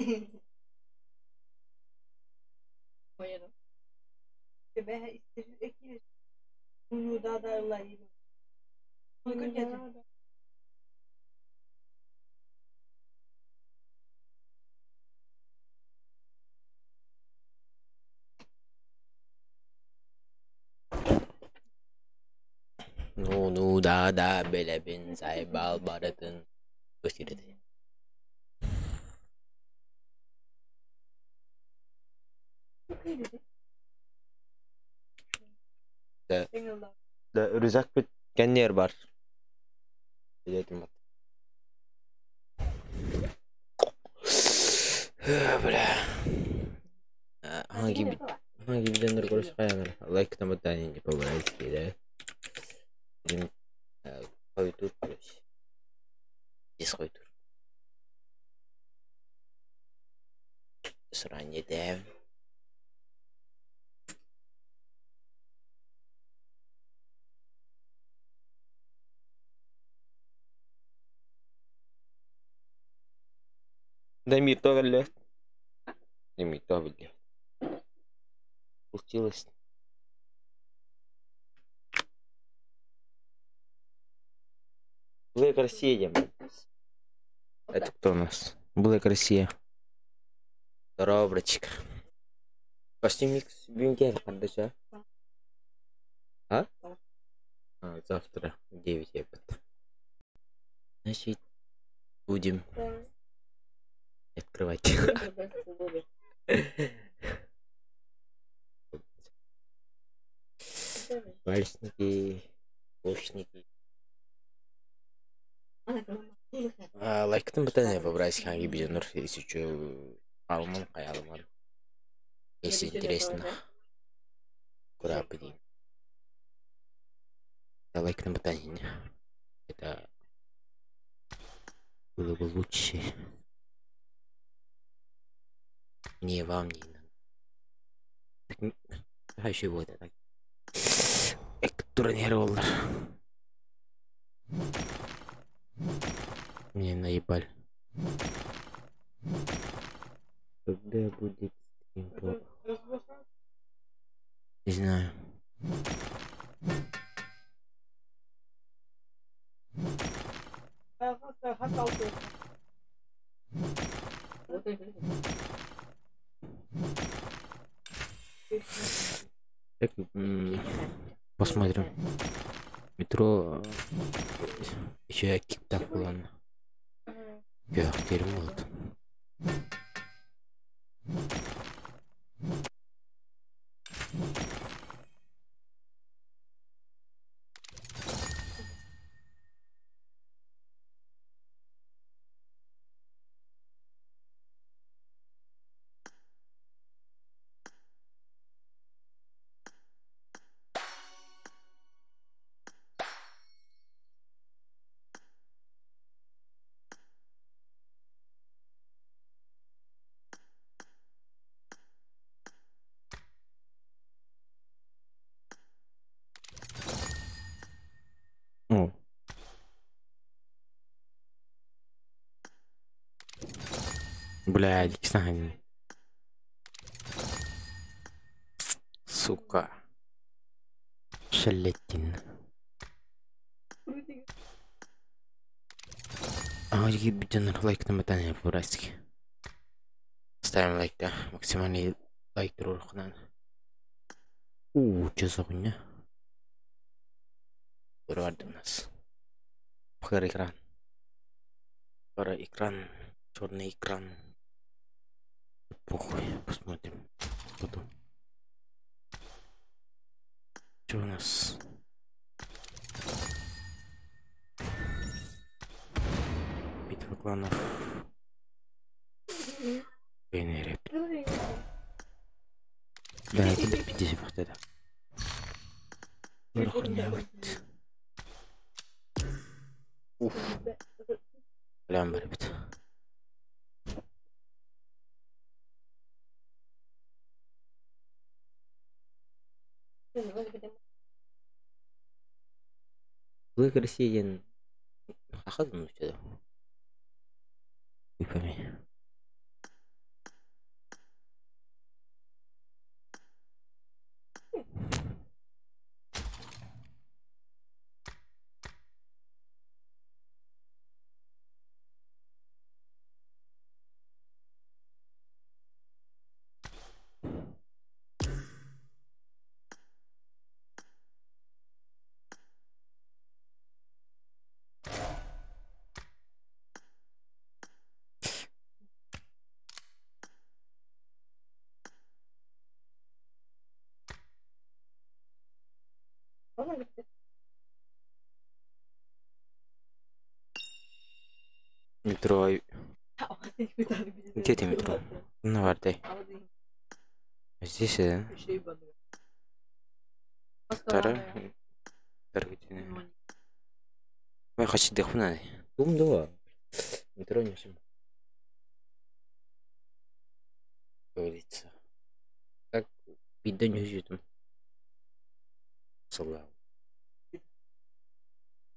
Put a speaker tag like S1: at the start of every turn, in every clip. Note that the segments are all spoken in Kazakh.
S1: Ну да, белебин сайбал баратын көстереді. Да рюкзак біткен нер бар. Білетін бат. Бля. Hangi bilenler görüş kayanlar. Like tamatan не по-братски, да? Bizim koydur görüş. Biz koydur. Срanje dev. Демито галле. Демито галле. Пустилась. Блэк Россия. Это кто у нас? Блэк Россия. Здорово, братчик. Костюмикс бюнкер, хорошо? А? Завтра в 9 я буду. Значит, будем открывать. Пальсники, пушники. Лайктың бітіне по-братски hangi bilenler еще алмам қаялыман. Если интересно. Куда пойдем? Лайктың бітіне. Это было бы лучше. Мне вам не надо. А еще вот это. Турнировал. Мне наебали. Когда будет стрим? Не знаю. Так, посмотрим. Метро еще киктап план. Теперь вот. О. Блядь, кстати. Сука. Шалетин. Ебать, лайк на мотане по-братски. Ставим лайк, да. Максимальный лайк рухнан. Что за хуйня? Вырвали у нас. Пхар экран. Пара экран. Черный экран. Похуй, посмотрим. Потом. Что у нас? Битва кланов. Венере. Да, это 50 вот это. Хуйня вот. Уф. Прям, ребят. Блэк Россия. Ахадым сюда. Не пойми. Метро. Где ты метро? На Вардай. Здесь, да? Вторая. Вторая. Я хочу дыхнуть. Думаю, метро не всем. Говорится. Как видно не видно. Салам.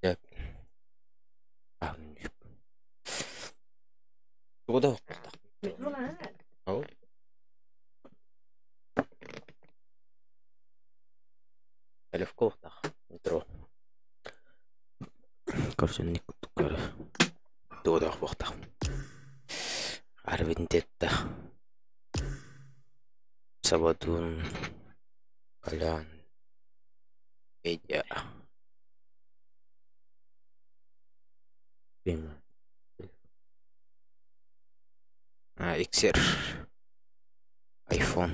S1: Так. Куда? Ау. Легко так. Метро. Короче, не кутукар. Туда вахта. Арвиндетта. Сабадун. Калян. Федя. Прямо. Иксер. Айфон.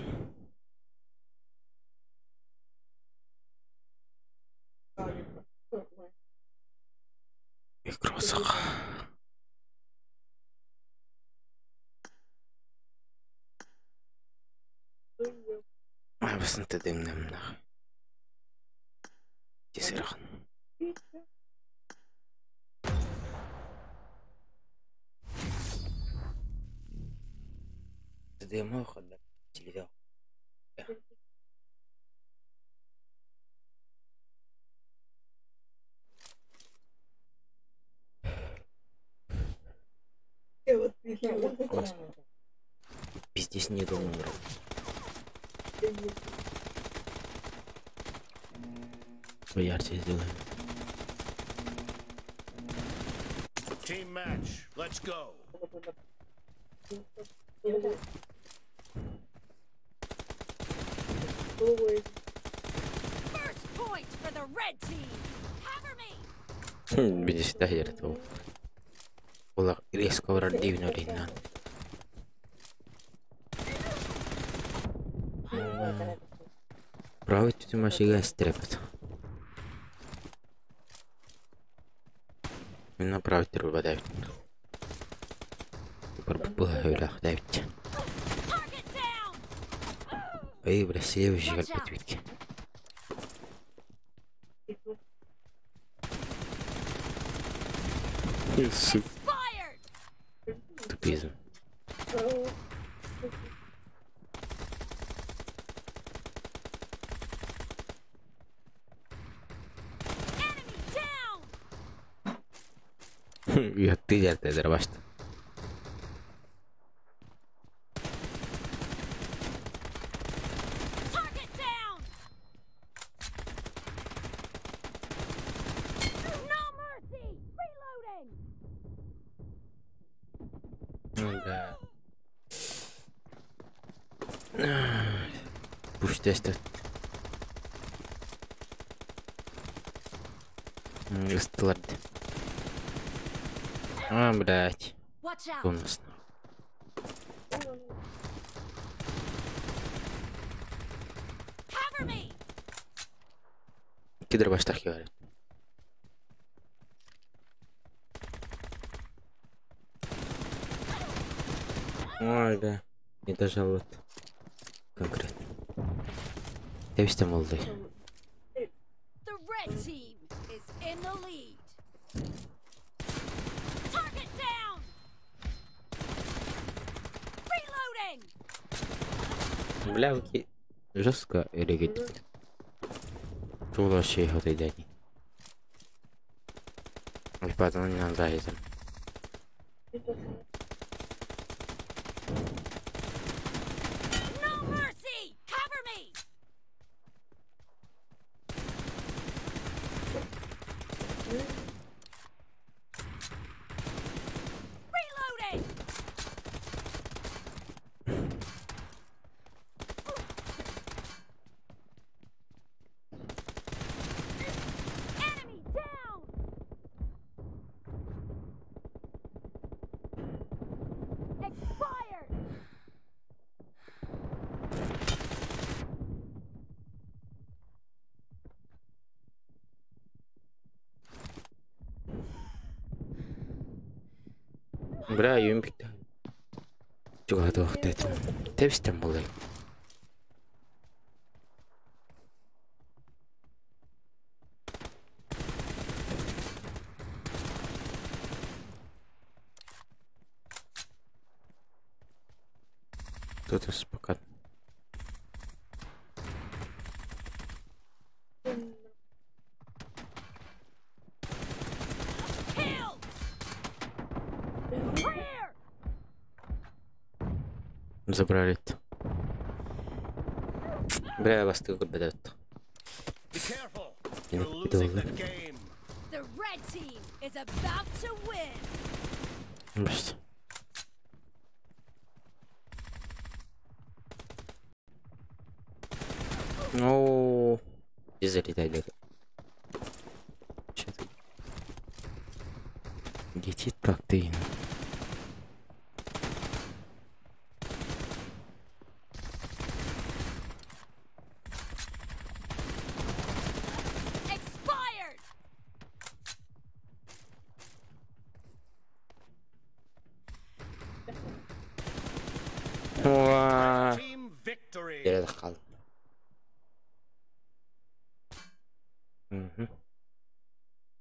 S1: Микросах. Бas انت دايما مناخ تسرخن تدي ما خلى تليدا пиздец не думаю. Поярче сделаем.
S2: Team match, let's go.
S3: First point for the red team. Cover me.
S1: Видишь, да, я это. Ола резко вродивно линна. Правый тут машина стрепет. Направить руба давить. Пробула хöyла давить. Эй, бля, следующий как подвитки. Тупизм. Я ты это дробашь. Да. Пусть тестят. Стлад. Блять. У нас. Кидр баш так говорит. Ой, да. Не дожал вот. Конкретно. Я весь там молодой. Бля, окей. Жестко регит. Что вообще его дядя? И потом не надо этим. Бля, юмпик. Чуга тоохот это. Тэвстэн болой. Тут пока.
S3: Killed! Clear!
S1: Забрали это. Бля, вас ты куда это?
S2: Be careful.
S1: Yeah,
S2: You're losing the
S1: dollar.
S2: game.
S3: The red team is about to win.
S1: Бля. Ну, и залетай даже. Что-то. Летит как ты.
S3: Expired!
S1: Уа.
S2: Team victory.
S1: Я дохал. Угу.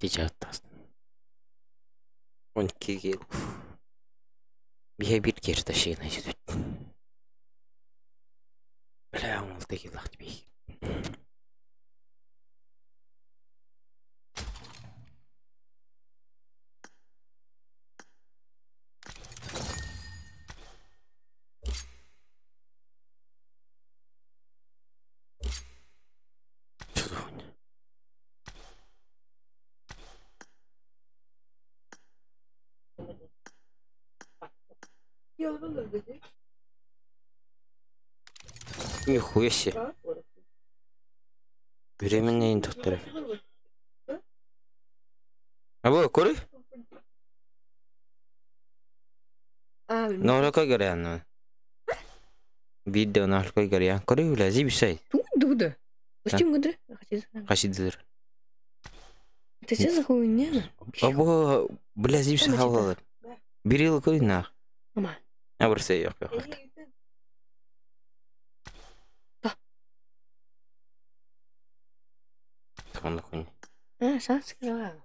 S1: Сейчас таст. Он кигел. Bir kere taşıyın işte. Бля, он такие лахтби. Нихуя себе. Временные индукторы. А вы куры? Нолка горян. Видео нолка горян. Куры влази бисай.
S4: Дуда. Пустим гудры.
S1: Хасидыр.
S4: Это все за хуйня?
S1: Або влази бисай хавалар. Бирил куры нах.
S4: Мама.
S1: А бурсай yok. Sonunda koyun.
S4: Sen sıkıla.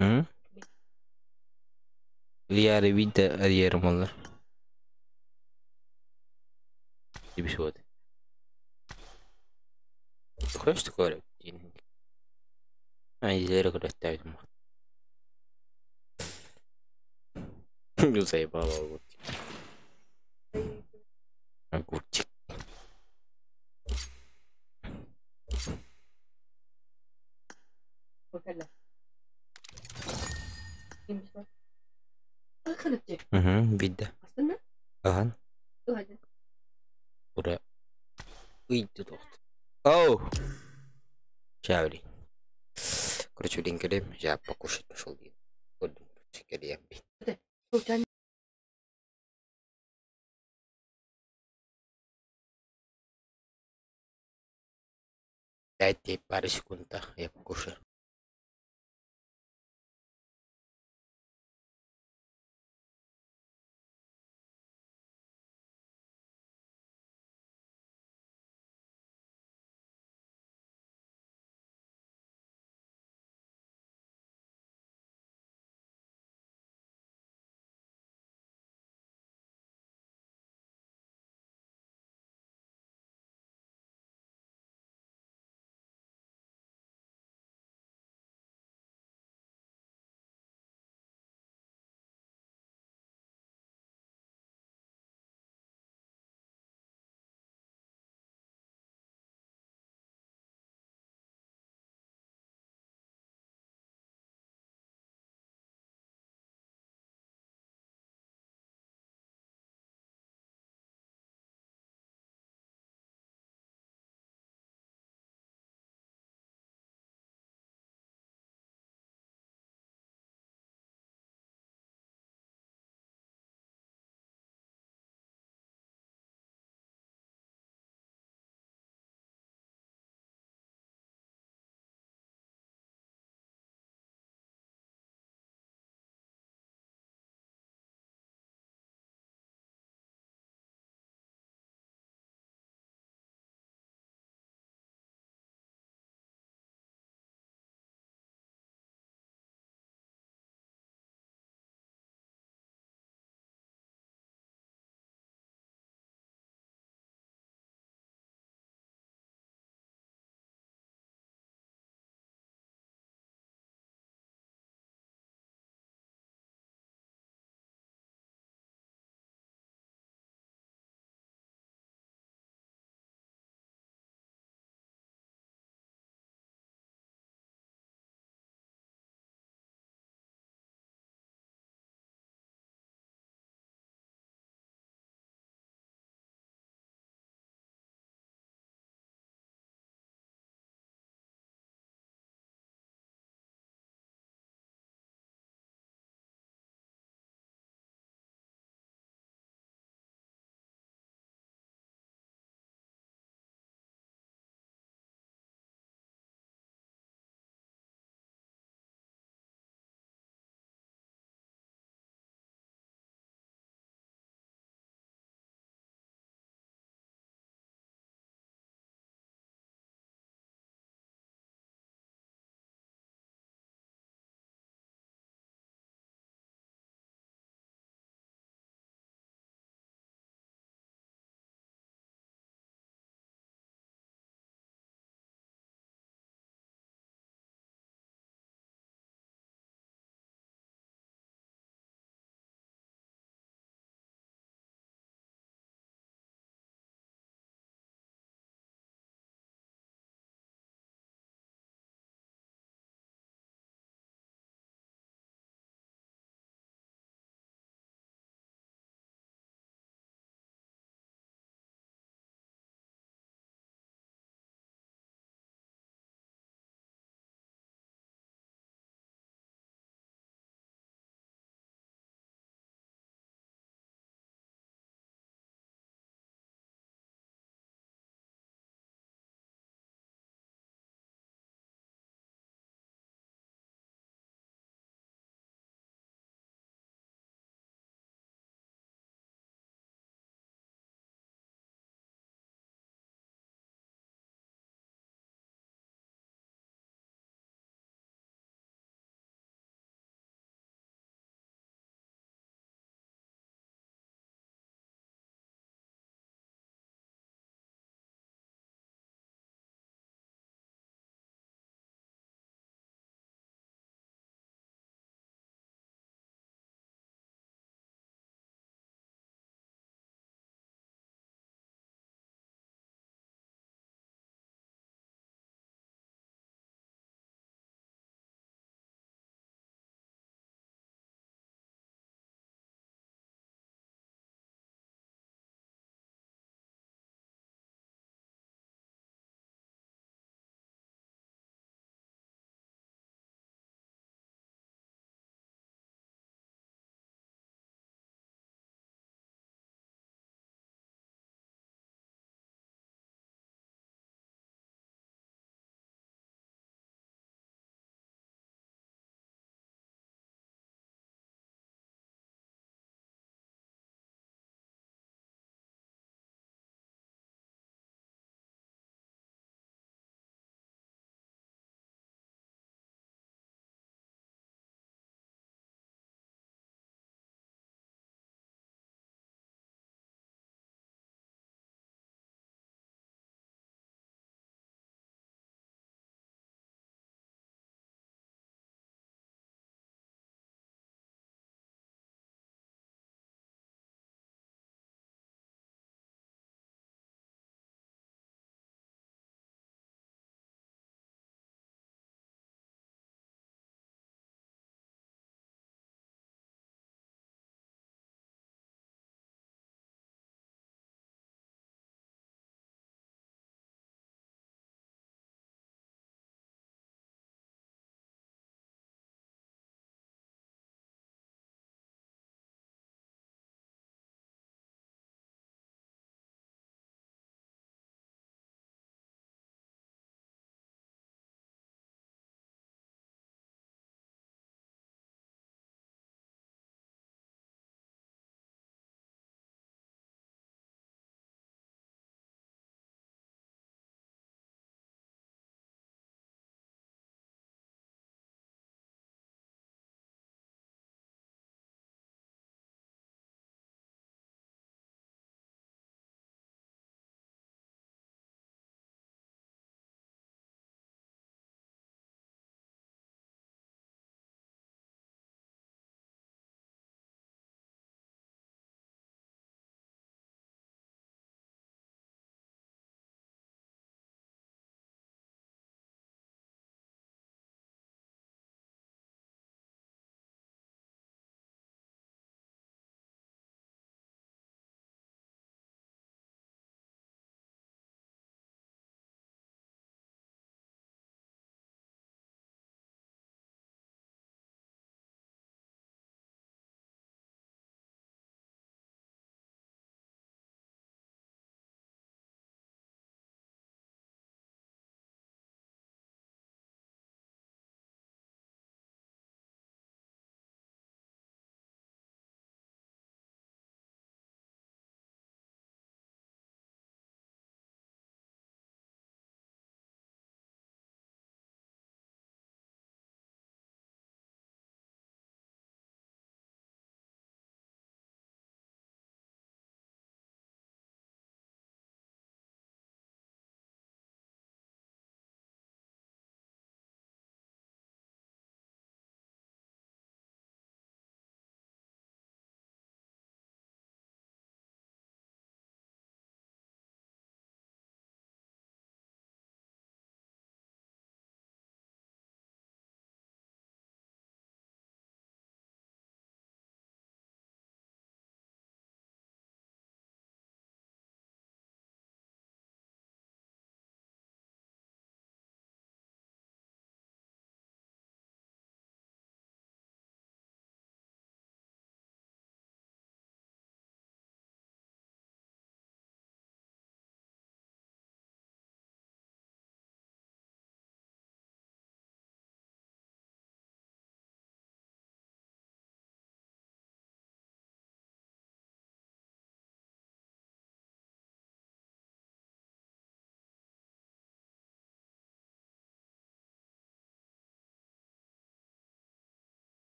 S1: Hı? Diğer video yerim olur. Bir şey oldu. Хочешь такое? А, изделие оставить. Ну, заебало огурчик. Огурчик. Угу, видно. Ага. Ура. Уйди тут. Оу! Чаври. Короче, линкерем, я покушать пошел. Дайте пару секунд, я покушаю.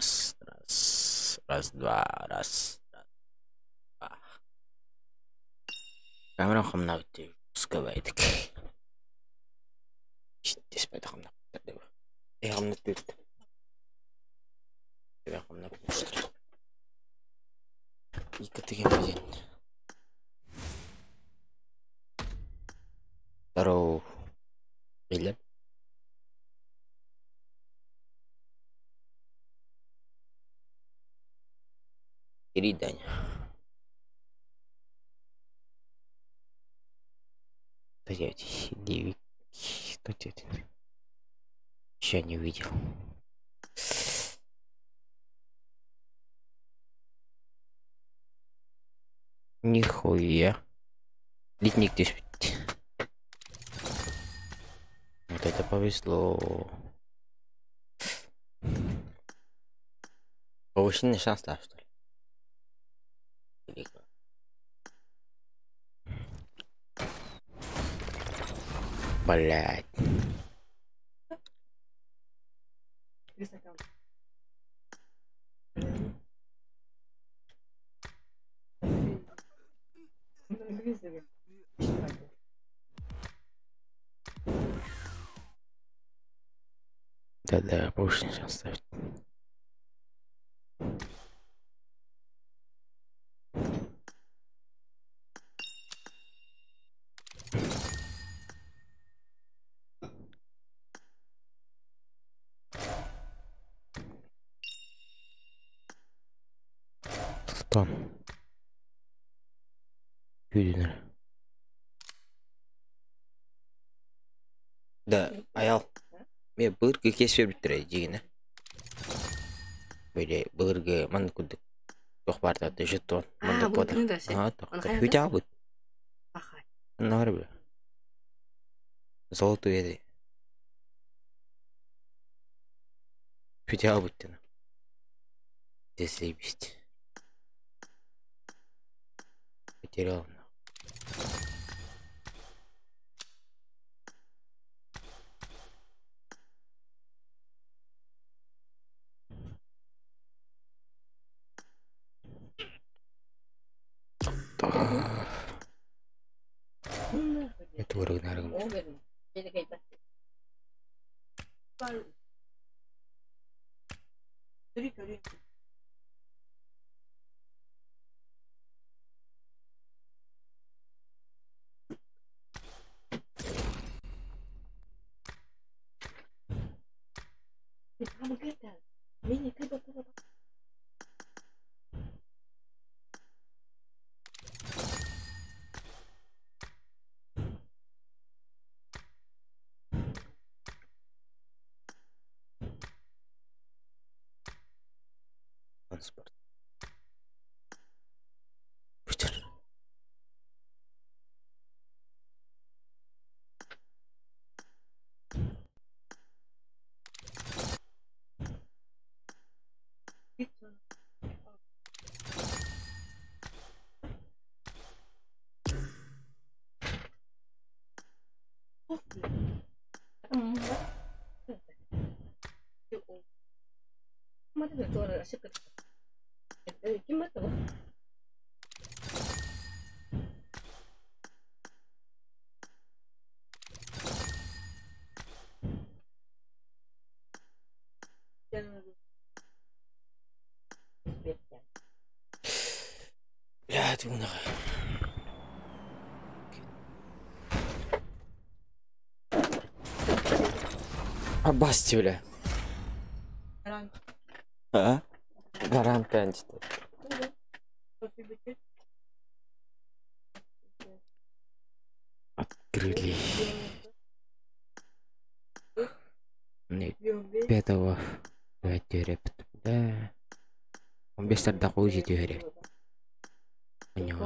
S1: Раз, раз, раз, два, раз, два. Камера хамнав тий скавайдаг. Читэс байд хамнав. Хамнав тий. Хамнав. Икэтэгийн бай. Дароо. Билээ. Иридань. Стоять, 9. Что это? Еще не увидел. Нихуя. Литник здесь. Вот это повезло. Повышенный шанс, да, что ли? Велико. Блять. Да, повышенный шанс ставить. Кто? Юдинер. Да, аял. Мен быргы кесіп біттірі дегені. Böyle bırgı man kuduk çok barda da jeton man
S4: bu
S1: da
S4: ne dersin?
S1: ha
S4: Он
S1: tak
S4: hayata?
S1: hüda bu
S4: Ага.
S1: nar bu zoltu yedi hüda bu tane desibist потерял это вырыгы нарыгым транспорт Питер бля ты нахуй Абасти, бля. А? Гарант антитет. Открыли. Мне 5-го. Давайте репет. Да. Он без тардаку узить игре. Понял.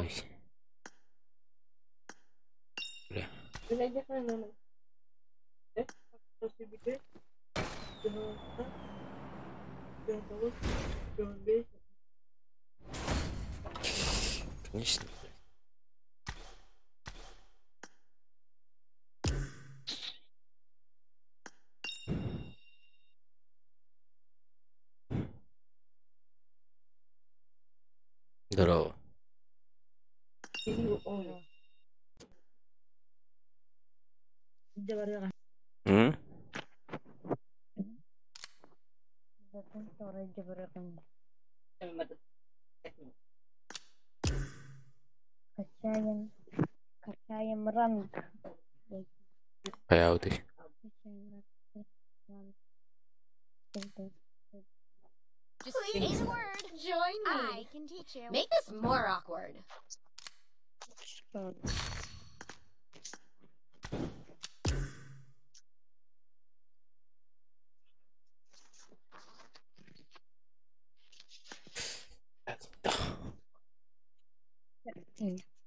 S1: Бля. Конечно. Здорово. М?
S5: Качаем ранг.
S1: Каяу ты.
S3: Just say the word. Join me. I can teach you. Make this more awkward.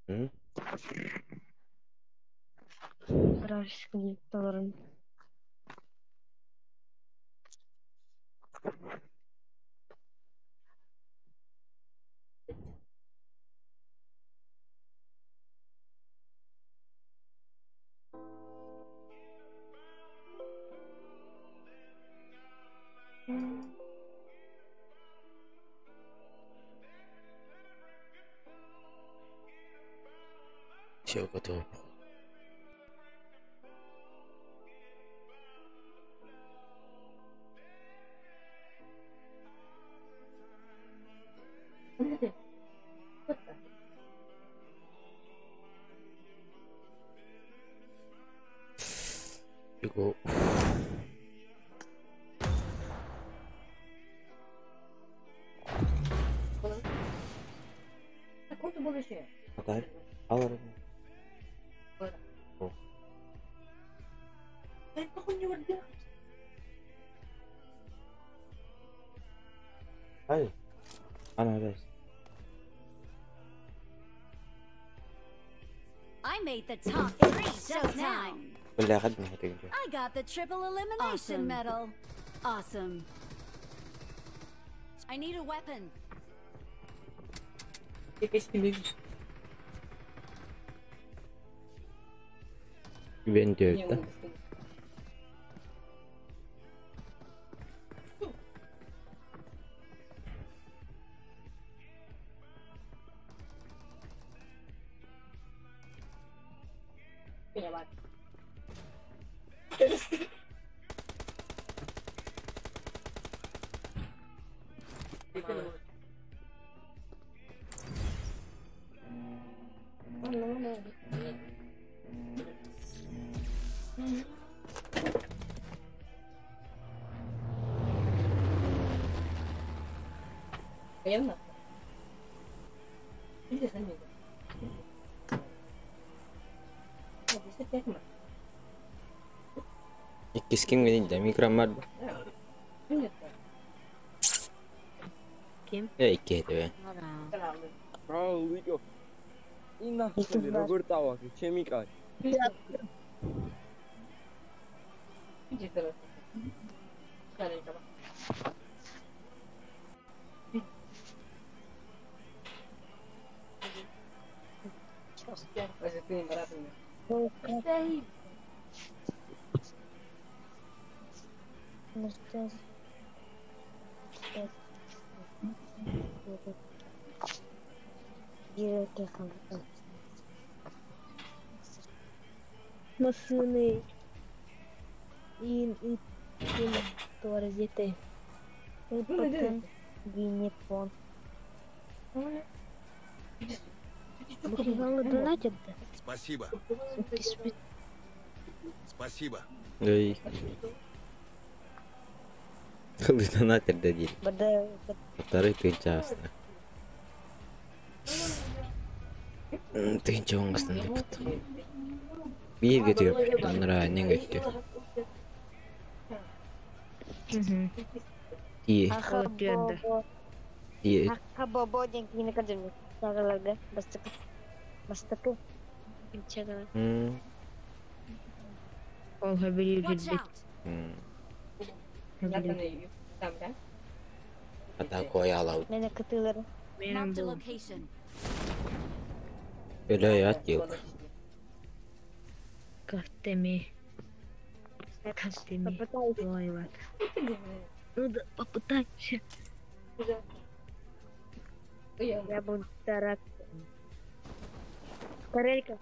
S1: М?
S5: Вражеский торрент.
S1: Все готово. Бегу. Пока. Алло. О. Ай. Она здесь.
S3: I made the top 3 just now.
S1: Бля, ходим, ходим.
S3: I got the triple elimination medal. Awesome. I need a weapon.
S1: Вентиль, да? Кискин гэнэ микромар.
S4: Ким?
S1: Икетэй.
S6: ვიდეო ინახული როგორ დავაგე ჩემი კაცი
S5: Машины и паразиты. И потом гинепон. Вам донатят, да?
S2: Спасибо. Спасибо.
S1: Эй. Кылды донатер дадим. Второй тынчасно. Тынча оңғыстан деп бұд. Биге түйіп, оныра нен өтті. Тие. Тие.
S5: Бобо деньги не кадем. Саралага, бастака. Бастака. Пинчага.
S4: Ол хабили
S3: Watch
S4: билбит.
S3: out.
S1: Ата кой алау.
S5: Мене катылары.
S4: Менен
S3: Marked a
S4: бул.
S3: location.
S1: Өлөй ат yok.
S4: Картеми. Картеми. Ой, вот. Ну да, попытайся.
S5: Я буду стараться. Скорейка.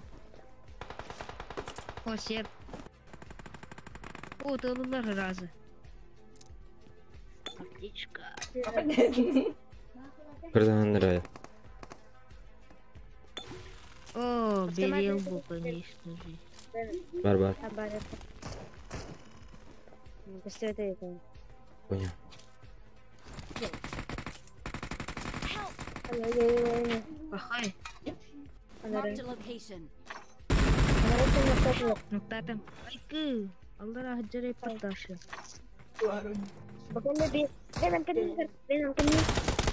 S4: О, серп. О, тылылар разы. Аптечка.
S1: Бірден нравится.
S4: О, берел был, конечно же.
S1: Бар.
S5: Все это.
S1: Понял.
S4: Пахай.
S3: Marked a location.
S4: Нуктатам. Айкы. Аллара хаджаре патташы.
S5: Bukan lebih. Dengan kini.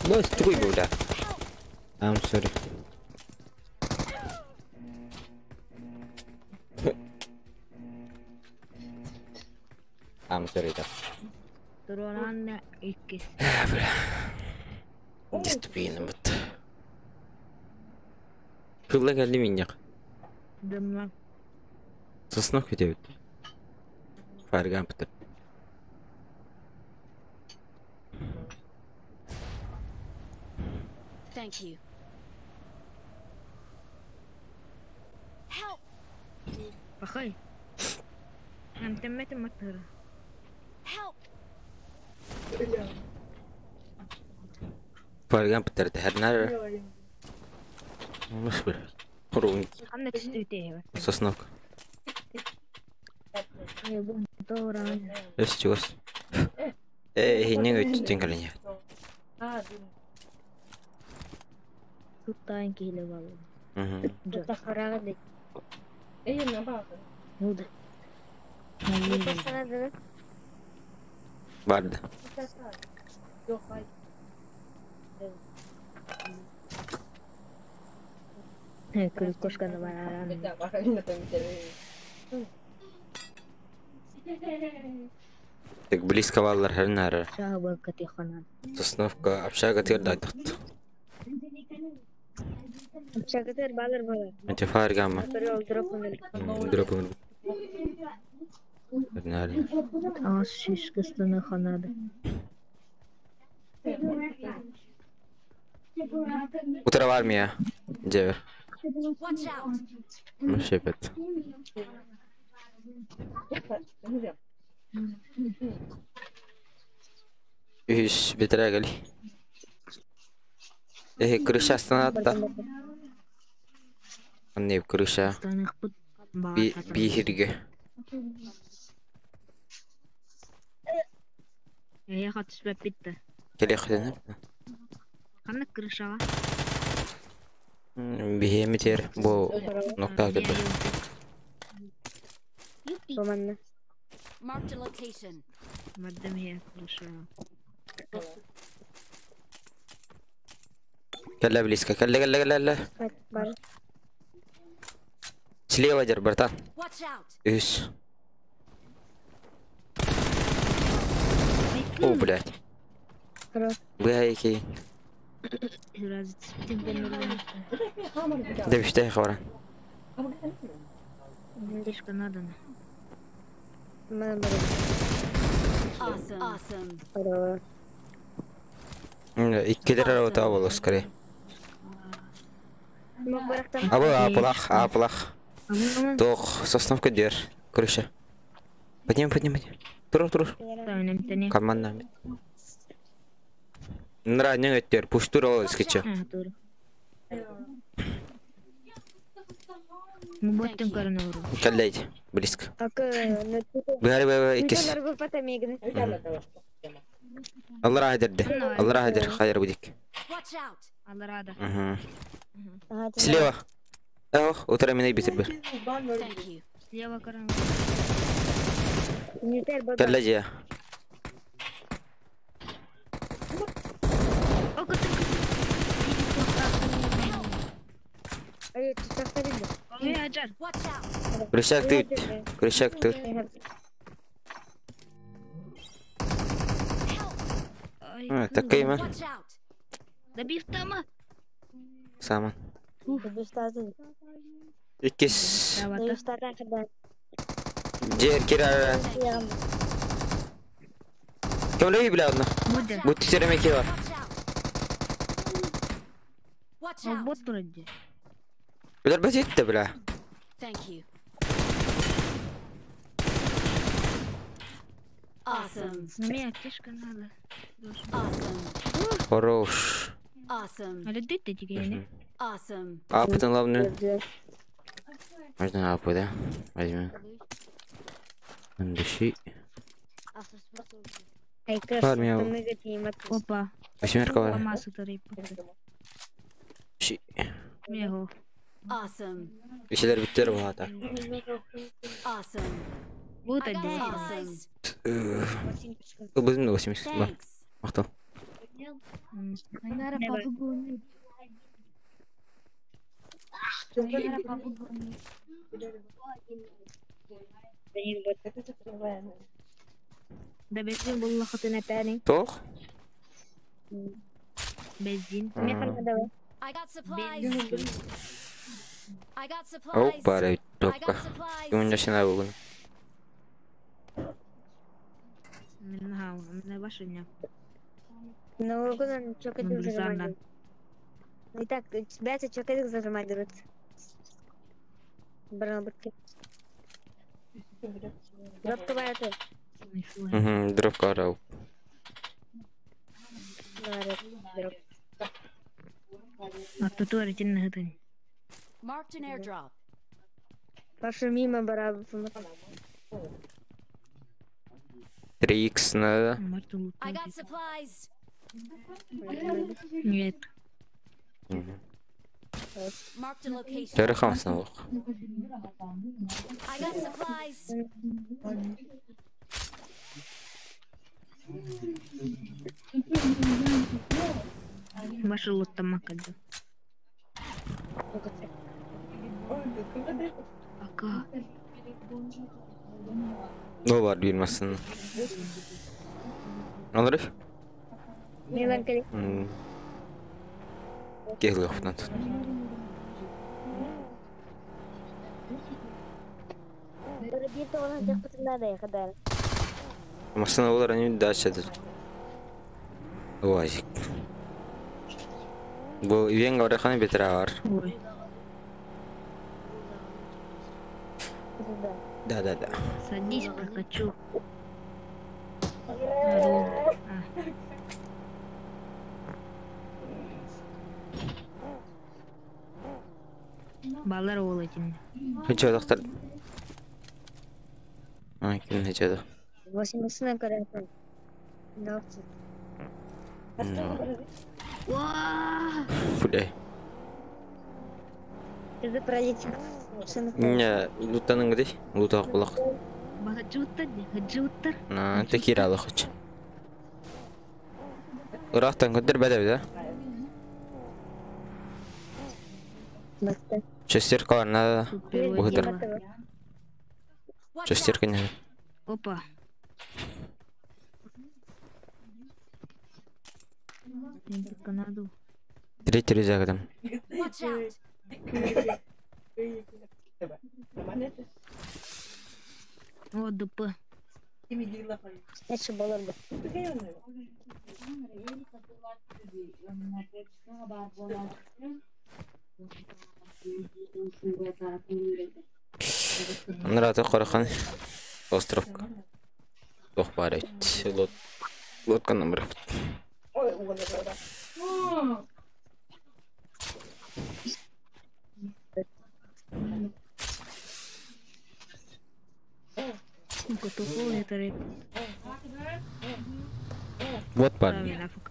S1: Бос, tukui буда. I'm sorry. I'm sorry да.
S4: Туруанна иккис.
S1: Бля. Диступина бат. Хулла галли миньяк.
S4: Дымла.
S1: Соснок видео. Фарган путер.
S3: Thank you. Help!
S4: Пахай. Амтаммет матара.
S3: Help!
S1: Фарган путер тахарнар. Мышбыр. Хурун.
S4: Ханна тстүтээ.
S1: Соснок.
S4: Я буду тооран.
S1: Эсчус. Хиннэг өчтөн галиня.
S4: Туттайн киле вал.
S5: Kita sekarang deh.
S4: Нуда.
S5: Kita sekarang deh.
S1: Барда.
S4: Крутишка на варан.
S1: Так близко валлар харнар.
S4: Шаба катиханан.
S1: Сосновка общага тирдатт.
S5: Şakatır balar balar.
S1: Анти фаргама.
S5: Böyle öldürüp
S1: Дропым. Харнар.
S4: Ас шишкастана ханада.
S1: Утро в армии. Девер.
S3: Watch out!
S1: Шепет. Üş bitire gel. Крыша остановата. Не крыша.
S4: Станах пут.
S1: Бихирге.
S4: Я хочу тебя питта.
S1: Келехтен.
S4: Ханна крышава.
S1: Бихеметер. Бу нокта келди.
S5: Romanla.
S3: Marked a location.
S4: Мадам я крышава.
S1: Калла близко. Калла.
S5: Hadi bari.
S1: Слева дер, братан.
S3: Watch out!
S1: Üş. О, блядь.
S5: Хорош.
S1: Гайки.
S4: Раз цветем.
S1: Да биштай хавран.
S4: Дешка надо.
S5: Mana bari.
S3: Awesome.
S5: Хорош.
S1: İkkiler arabada avalı скорее.
S5: Mau bıraktım.
S1: Аплах. Тох, сосновка дер. Крыша. Подними. Тур.
S4: Тайнамтане.
S1: Команда. Нра не өттер. Пуштур ал скетче.
S4: Тур. Мы будем коронавирус.
S1: Каллайди. Близко.
S5: Aku nanti.
S1: Бай,
S5: Itu
S1: икис.
S5: baru berpatah migran.
S1: الله راح يدر خير بديك.
S3: Watch out!
S4: Алрада.
S1: Слева. Ох, утро меня бит البر.
S3: Thank you.
S4: Слева коронавирус.
S5: Militer baru.
S1: Каллайди.
S4: О, котик.
S5: Ayo tutak tadi deh.
S4: Ой, Аджар.
S3: Watch out!
S1: Крышак тут.
S4: Ой,
S1: Такой ма.
S3: Watch out!
S4: добив тама.
S1: Саман.
S5: Lebih start.
S1: Икис.
S5: Lebih start kadar.
S1: Жер кирара.
S5: Yang
S1: Кем леви бля одна?
S4: Буде.
S1: Будь теремеки бар.
S3: Watch out! Watch
S4: Ол
S3: out.
S4: бот тұрады.
S1: Билер бет етті біле.
S3: Thank you. Awesome.
S4: Сними аптечка надо.
S3: Awesome.
S1: Хорош.
S3: Awesome.
S4: Але дыйте дегені.
S3: Awesome.
S1: Апытың главный. Можно апы, да? Возьмем. Дыши. Армия.
S4: Опа.
S1: Восьмерка бар.
S4: Мамасы тарайып.
S1: Ши.
S4: Мего.
S3: Awesome.
S1: Кешелер биттер болады.
S3: Awesome.
S4: Вот
S3: I got
S4: один.
S3: supplies.
S1: Біздің 80 бар.
S3: Thanks.
S1: Мақтал.
S5: ده بنزين والله خطنا تاني
S1: Тоқ?
S4: Бензин.
S3: I got supplies. I got supplies.
S1: Опа,
S3: I
S1: топка.
S3: got supplies.
S1: Кімін жасына бүгін.
S4: Мен хау. Мен башыня.
S5: Ну, куда чокать
S4: Зана.
S5: зажимать. Итак, тебя чокать зажимать дают. Бработки. Дропка это.
S1: Дропка арау.
S5: Дроп.
S4: Атты туары тенне хытын.
S3: Marked an airdrop.
S5: Пошли мимо барабов.
S1: 3х надо.
S4: Марту лут.
S3: I got supplies.
S4: Нет.
S3: Marked a location.
S1: Жары қамысына оқ.
S3: I got supplies.
S4: Башы луттан макады. Ака.
S1: Ne var bilmezsin. Alırız.
S5: Милан кали.
S1: Gel kapıdan tut.
S5: Ребята, у нас где-то надо я ходила.
S1: Masana olur hani dağıtçadır. Vay. Bu üyen gavrakanı betire var.
S4: Ой.
S1: Da.
S4: Садись, прокачу. Здорово. Балар олайтын.
S1: Hiç odaktar. Kimin hiç odak?
S5: 80 корректно. Да.
S4: Ваа!
S1: Bu ne?
S5: Ты пролетел.
S1: Ne? Lutanın gidi. Lutak bulak.
S4: Бахаджуттар, хаджуттар.
S1: Na, tekir alak hiç. Irak'tan gönder bedevi de. Шестерка var надо. Bu kadar.
S3: Watch out.
S1: Шестерка не.
S4: Опа. Енді Канаду.
S1: Третий загадам.
S3: Watch out.
S4: О, ДП.
S5: Значит, было бы.
S1: Нравится Корахан. Остров. Тох парить. Лодка номер.
S4: Котухол это рэп.
S1: Вот парень.
S4: Правильно, фук.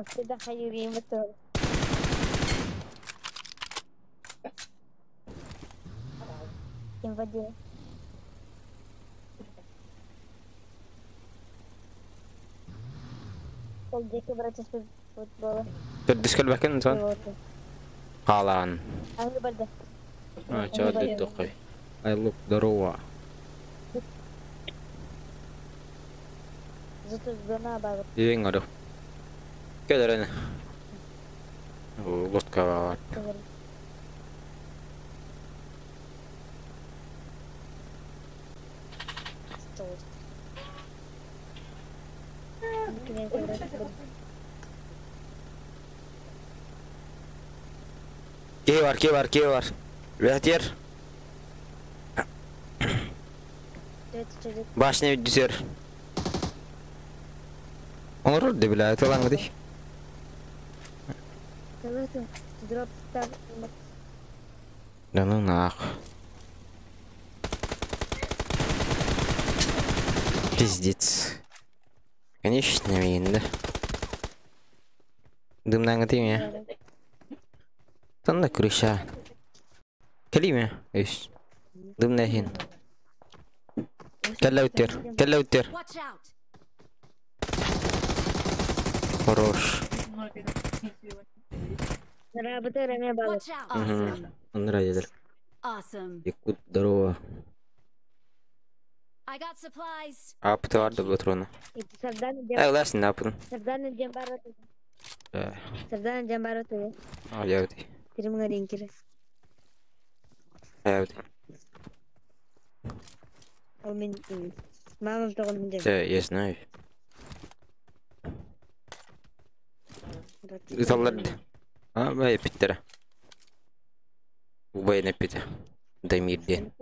S5: Всегда ходили им это. Им воде. Полдека братья с футбола.
S1: تدش كلبك انت قالان.
S5: Они барда.
S1: جاد الدقي. I look دروا.
S5: Зато зона баба.
S1: Yen ada. Көдер әне. Лодка бар. Кей бар. Бәтер. Башны үддісер. Олар да білә, талан қыдый. Даның ақ. Пиздец. Конечно, енді. Дымдан қыдый ме? Танда крыша. Кәлей ме? Өш. Дымна хен. Кәлі өттер.
S3: Watch out.
S1: Хорош.
S3: Watch out. Awesome.
S1: Нравится едер.
S3: Awesome.
S1: Якут, здорово.
S3: I got supplies.
S1: Апты варды патрона. Ласин апын.
S5: Сарданы дем бароты.
S1: Аяуды.
S5: Тиримга ринкире.
S1: Аяуды.
S5: Ол мен мамам тоғын дем.
S1: Да, я знаю. Италларды. Бай питтера. Байна пита. Дамирден.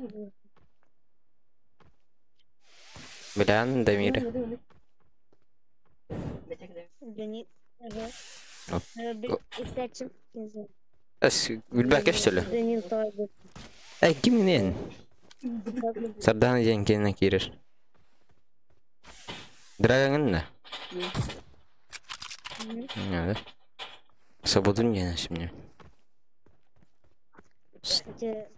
S1: Білян Дамирі.
S5: Истәчім.
S1: Әс, гүлбәк әштілі. Кімнен? Сарданы ден кенен керер. Драгаңын да? Сабудун ден әшімне.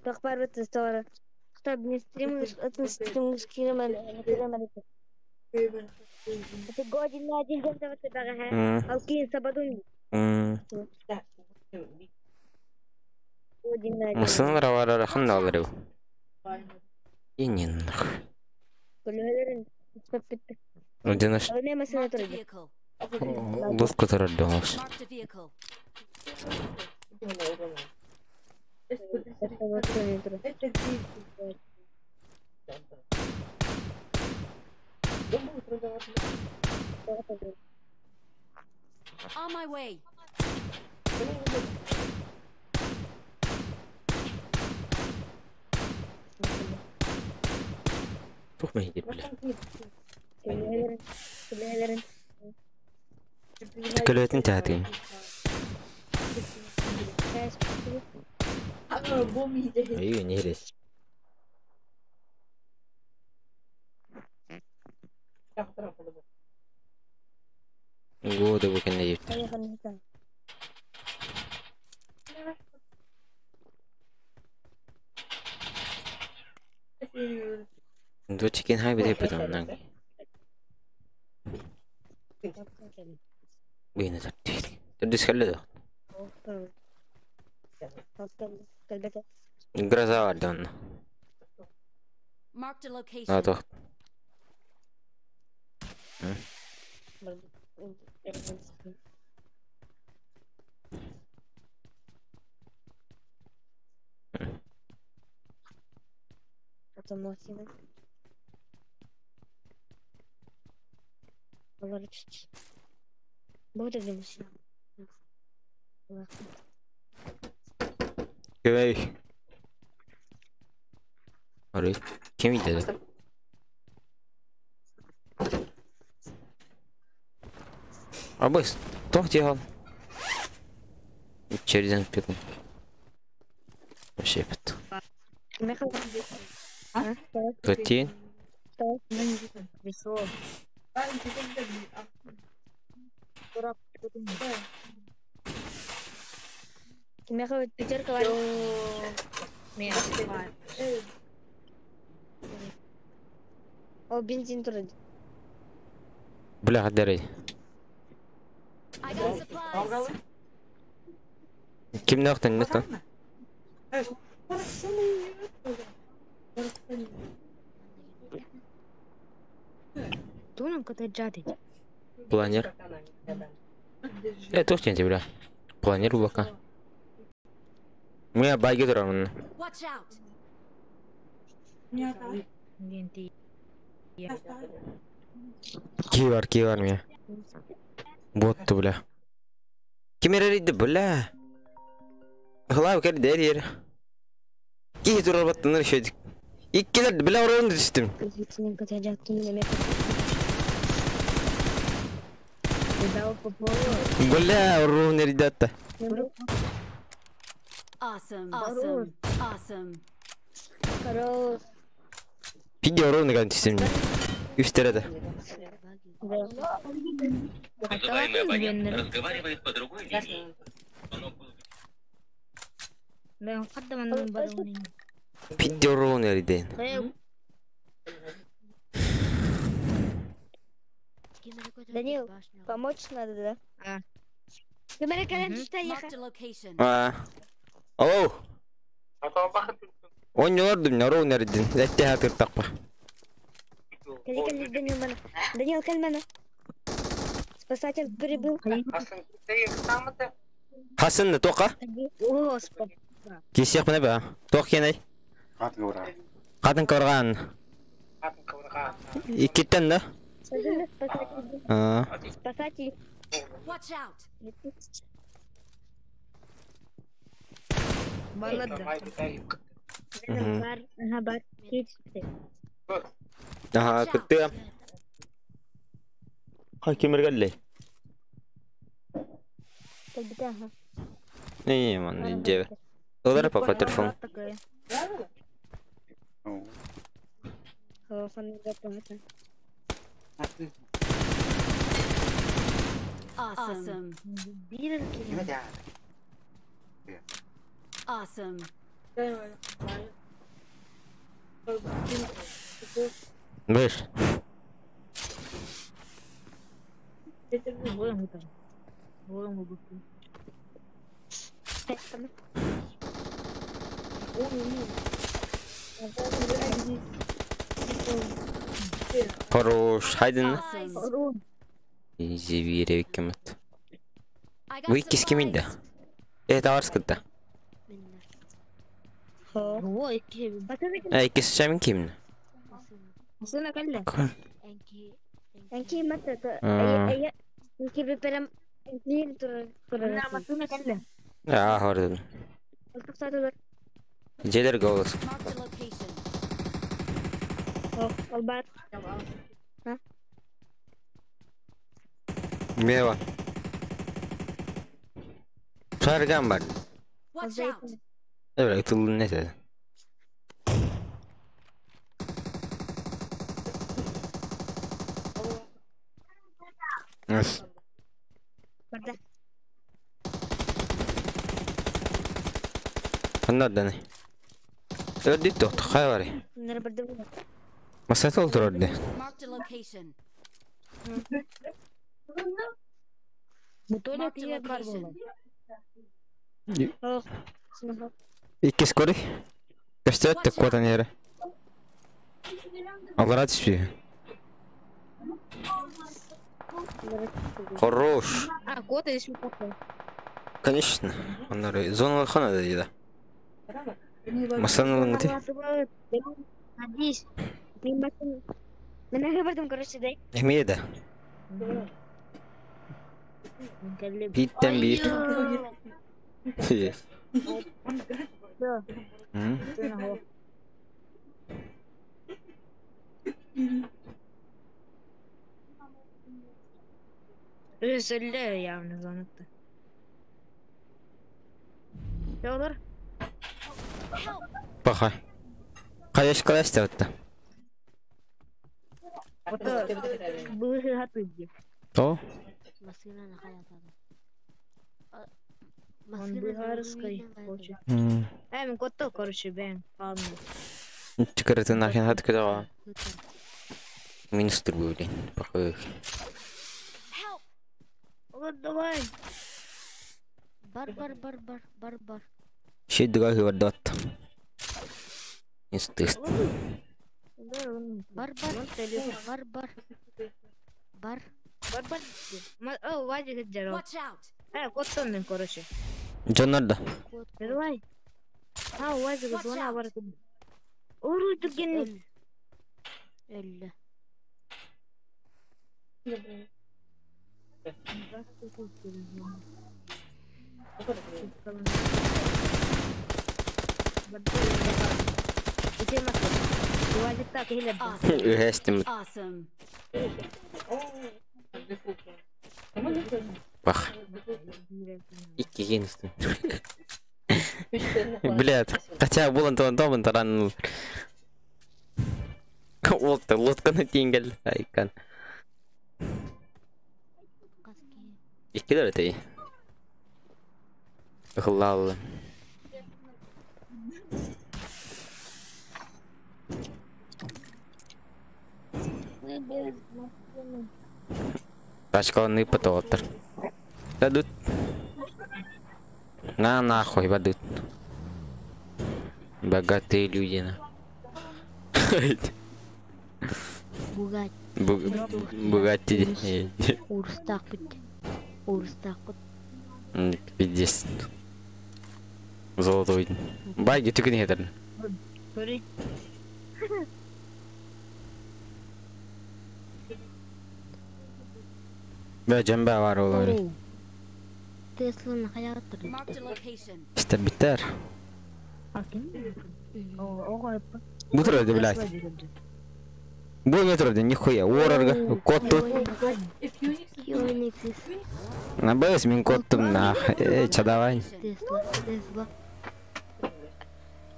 S5: Тоқпар бітті стора. Кто не стримишь, это стримишь километр. Это годин на один день того тебя, алкин сабадун. Годин на один.
S1: Мысын равара хында алыру. Енен.
S5: Көлөлерін спаппетті.
S1: Одинаш.
S5: Ол не мәсіне
S3: Marked a
S5: тұрды.
S3: vehicle.
S1: Бұз күтірі доңыз.
S3: Marked a vehicle.
S5: Это вот что не тұрды.
S3: On my way.
S1: Тух ма хидер білі.
S5: Көлөлерін.
S1: Түкілетін тәтігін. Айы, нерес. Годы бүкінді ертір. Дочекин хай бідей пытаннан. Бұйны тәрттейді. Түрдіс кәлі да. Гроза варды онна.
S3: Marked a location.
S1: Тоқ.
S5: Автоматина. Поворачивайся. Вот где машина.
S1: Көбәй. Арай. Кем идеді? Абайс, тоқ дей қал. Черден петім. Вообще пет. Төттейін?
S5: Кимеха пятерка var. O benzin turadi.
S1: Бля, қаддарай.
S3: I got supplies.
S1: Кімді оқтан нетті?
S5: Тунам ката джады.
S1: Планер. Точно тебя. Планирую пока. Меня баги драмын.
S3: Watch out.
S4: Генти.
S1: Кивар меня. Ботты, бля. Кемерерийді, бля. Глав кәр дәрер. Кей турар баттаныр шөдік. Иккелерді, бля, ұрауынды түстім.
S5: Позиционным подходящим на
S4: Дал по полу.
S1: Бля, ұрауын әрді атта.
S3: Awesome.
S5: Хорош.
S1: Пиде ұрауынды кән түстім. Үстереді.
S7: Разговаривает по другой линии.
S4: Да, قدم أنا من بروني.
S1: Пиде ұрауын әрді.
S5: Данил, помочь надо, да?
S4: А.
S5: Ты меня когда-то
S3: Marked a location.
S1: Алло. Ойнылардым, ұрауын әрді. Әтте хатыр тақпа.
S5: Данил, кальмана. Спасатель прибыл.
S1: Хасынны тоқа?
S5: О, спасибо.
S1: Кесек міне бә? Тоқ кенай? Қатын қорған. Икеттен да?
S5: Спасатель.
S3: Watch out.
S4: Балада.
S5: Бар.
S1: Ага, күтті. Ха, кемер кәлі? Не, ман, деве. Олар папа телефон.
S3: Awesome.
S1: Беш. Хорош, хайден. Зевире викемет. Вы киски минда. Это арската.
S4: Ой, кем?
S1: Кис шамин кимн.
S4: Сына калля.
S5: Анки мата. Анки беперам.
S4: Сына калля.
S1: Хордун. Жедер голос.
S3: Marked a location.
S5: Албар.
S1: Мева. Шарган бар.
S3: Watch out.
S1: Evet, tılın ne dedi? Yes.
S5: Barda.
S1: Anladın ne? Öldü doktor, hayır.
S5: Nere barda bu?
S1: Masat oldu orada.
S3: Marked a location.
S4: Мутоля
S3: Marked a
S4: тие бар
S3: location.
S4: болот.
S1: İki skoru. Gösterdik kodan yere. Алара түспей. Хорош.
S4: А, кота здесь такой.
S1: Конечно. Onlar zona хана да еда. Масаның где?
S5: Садись. Мен бардым, короче, дай.
S1: Эмеда. Биттен бир.
S4: Üzüldü явно занятты. Фёдор?
S1: Пахай. Каяш класс отта.
S4: Был же готовый.
S1: То?
S4: Он bulgarской хочет. Эм, котто, короче, бэм. Ладно.
S1: Чикарты нахрен хат куда? Министр был, блин. Пахай.
S4: Вот давай.
S3: Бар.
S1: Şey duga hıvırdat. İstist.
S3: Бар.
S4: Барбар. О, вади гыджаро.
S3: Watch out!
S4: Коттон мен короче.
S1: Жонорда.
S4: Давай. Вади гыджона бар. Ору түгенни.
S5: Элле.
S1: Ühestim.
S3: Awesome.
S1: Бах. Икки кеністің. Блядь, хотя болын тоғын таранын. Олты, лотканы тенгел. Айкан. Икки дөрі тей. Ұқыллалы. Пачкаланы потолтыр. Дадут. На нахуй бадут. Богатые люди. Богатые.
S5: Урстак бит. Урстак бит.
S1: Пиздец. Золотой. Байги түкін едірін.
S4: Sorry.
S1: Бә жембе var олар.
S5: Тесланы hayatır.
S3: Marked a location.
S1: İşte biter. Bu тұрады, блядь. Bu не тұрады, нихуя. Орарға. Код тут.
S5: Юниксис.
S1: На бэс мен код тут нах. Чадавай.
S5: Тесла.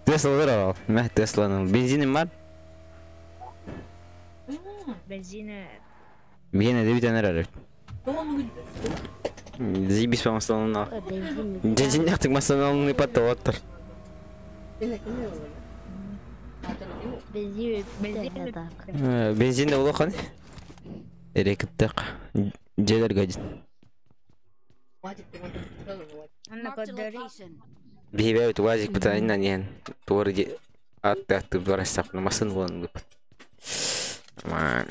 S1: Тесла дұрал. Мәх Тесланың. Бензинім бар?
S4: Бензина.
S1: Бені де бітен әрі. Заебись по маслану. Дядин яқтық маслану пототтыр. Бензин де болу қан? Эрекіттіқ. Желер гадин.
S3: Marked a location.
S1: Бейбе өт уазик бұтайынан ен. Туыры атты барастақ. Намасын болын бұп. Ман.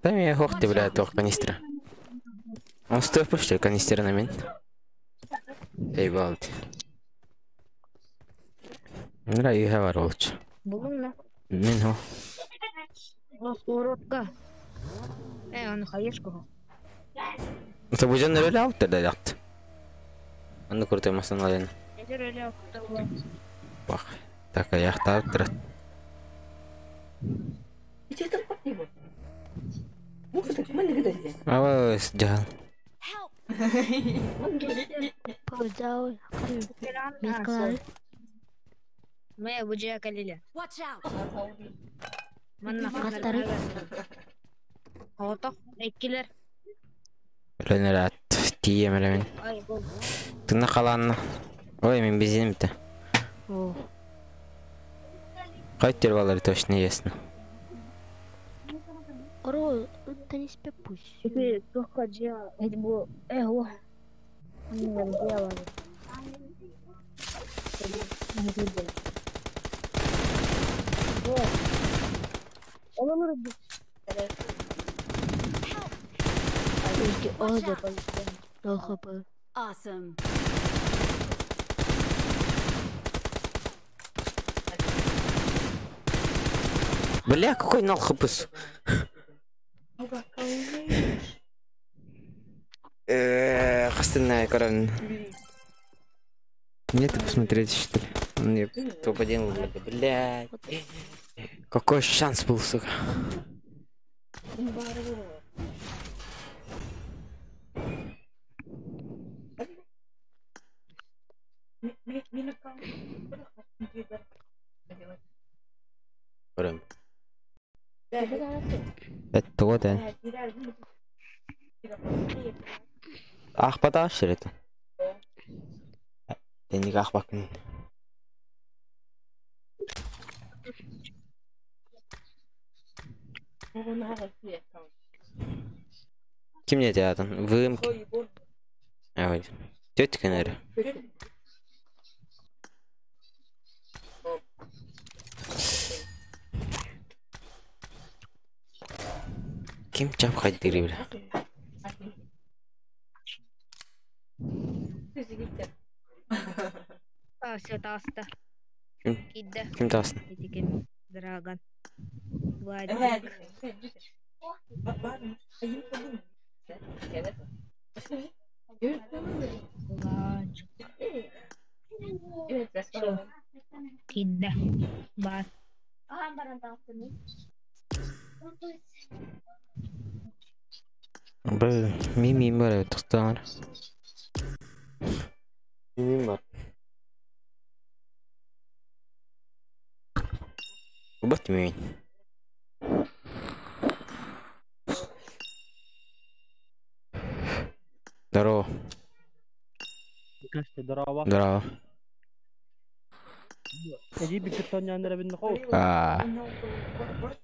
S1: Там я хоқты біля тоқ канистра. Он стоит почти канистер на мен. Эй, балди. Нра и хавар олч.
S4: Булуна.
S1: Мен хо.
S4: Оротка. Он хаешко.
S1: Это будет на роле аутер да ят. Анды крутой масын лайын. Бах. Так а яхта аутер. Ава сдял.
S5: Пожалуй. Мискалар.
S4: Моя буджия калиля.
S3: Watch out!
S4: Манна
S5: Кастары.
S4: Оток. Эккилер.
S1: Ренерат. Тием элемен.
S4: Ай, бол.
S1: Тына қаланны. Ой, мен бензинім те.
S5: О.
S1: Қайтер балары точно ясно.
S5: Оро, ты не спи пусть.
S4: Теперь только дело. Это было. О. Не делали.
S5: Одер. ЛХП.
S3: Awesome.
S1: Бля, какой нал хпс. Хостынная корон. Нет, посмотреть что ли? Мне попадил, блядь. Какой шанс был, сука. Прям. Это вот он. Ах, подашь это? Я никак бакн. Кем мне тебя там? Вымки. А вот. Тетя, наверное. Кем чап ходили, бля?
S4: Да, все таста. Кидде.
S1: Ким тасын?
S4: Этикем Драгон. Владик. Владик. Все. Кидде. Бар.
S1: Мимим бар тоқтаңар. Мимим бар. Бат мимим. Здорово.
S8: Каште дрова.
S1: Здорово.
S8: Эжибин киттон яндыра бинне хо.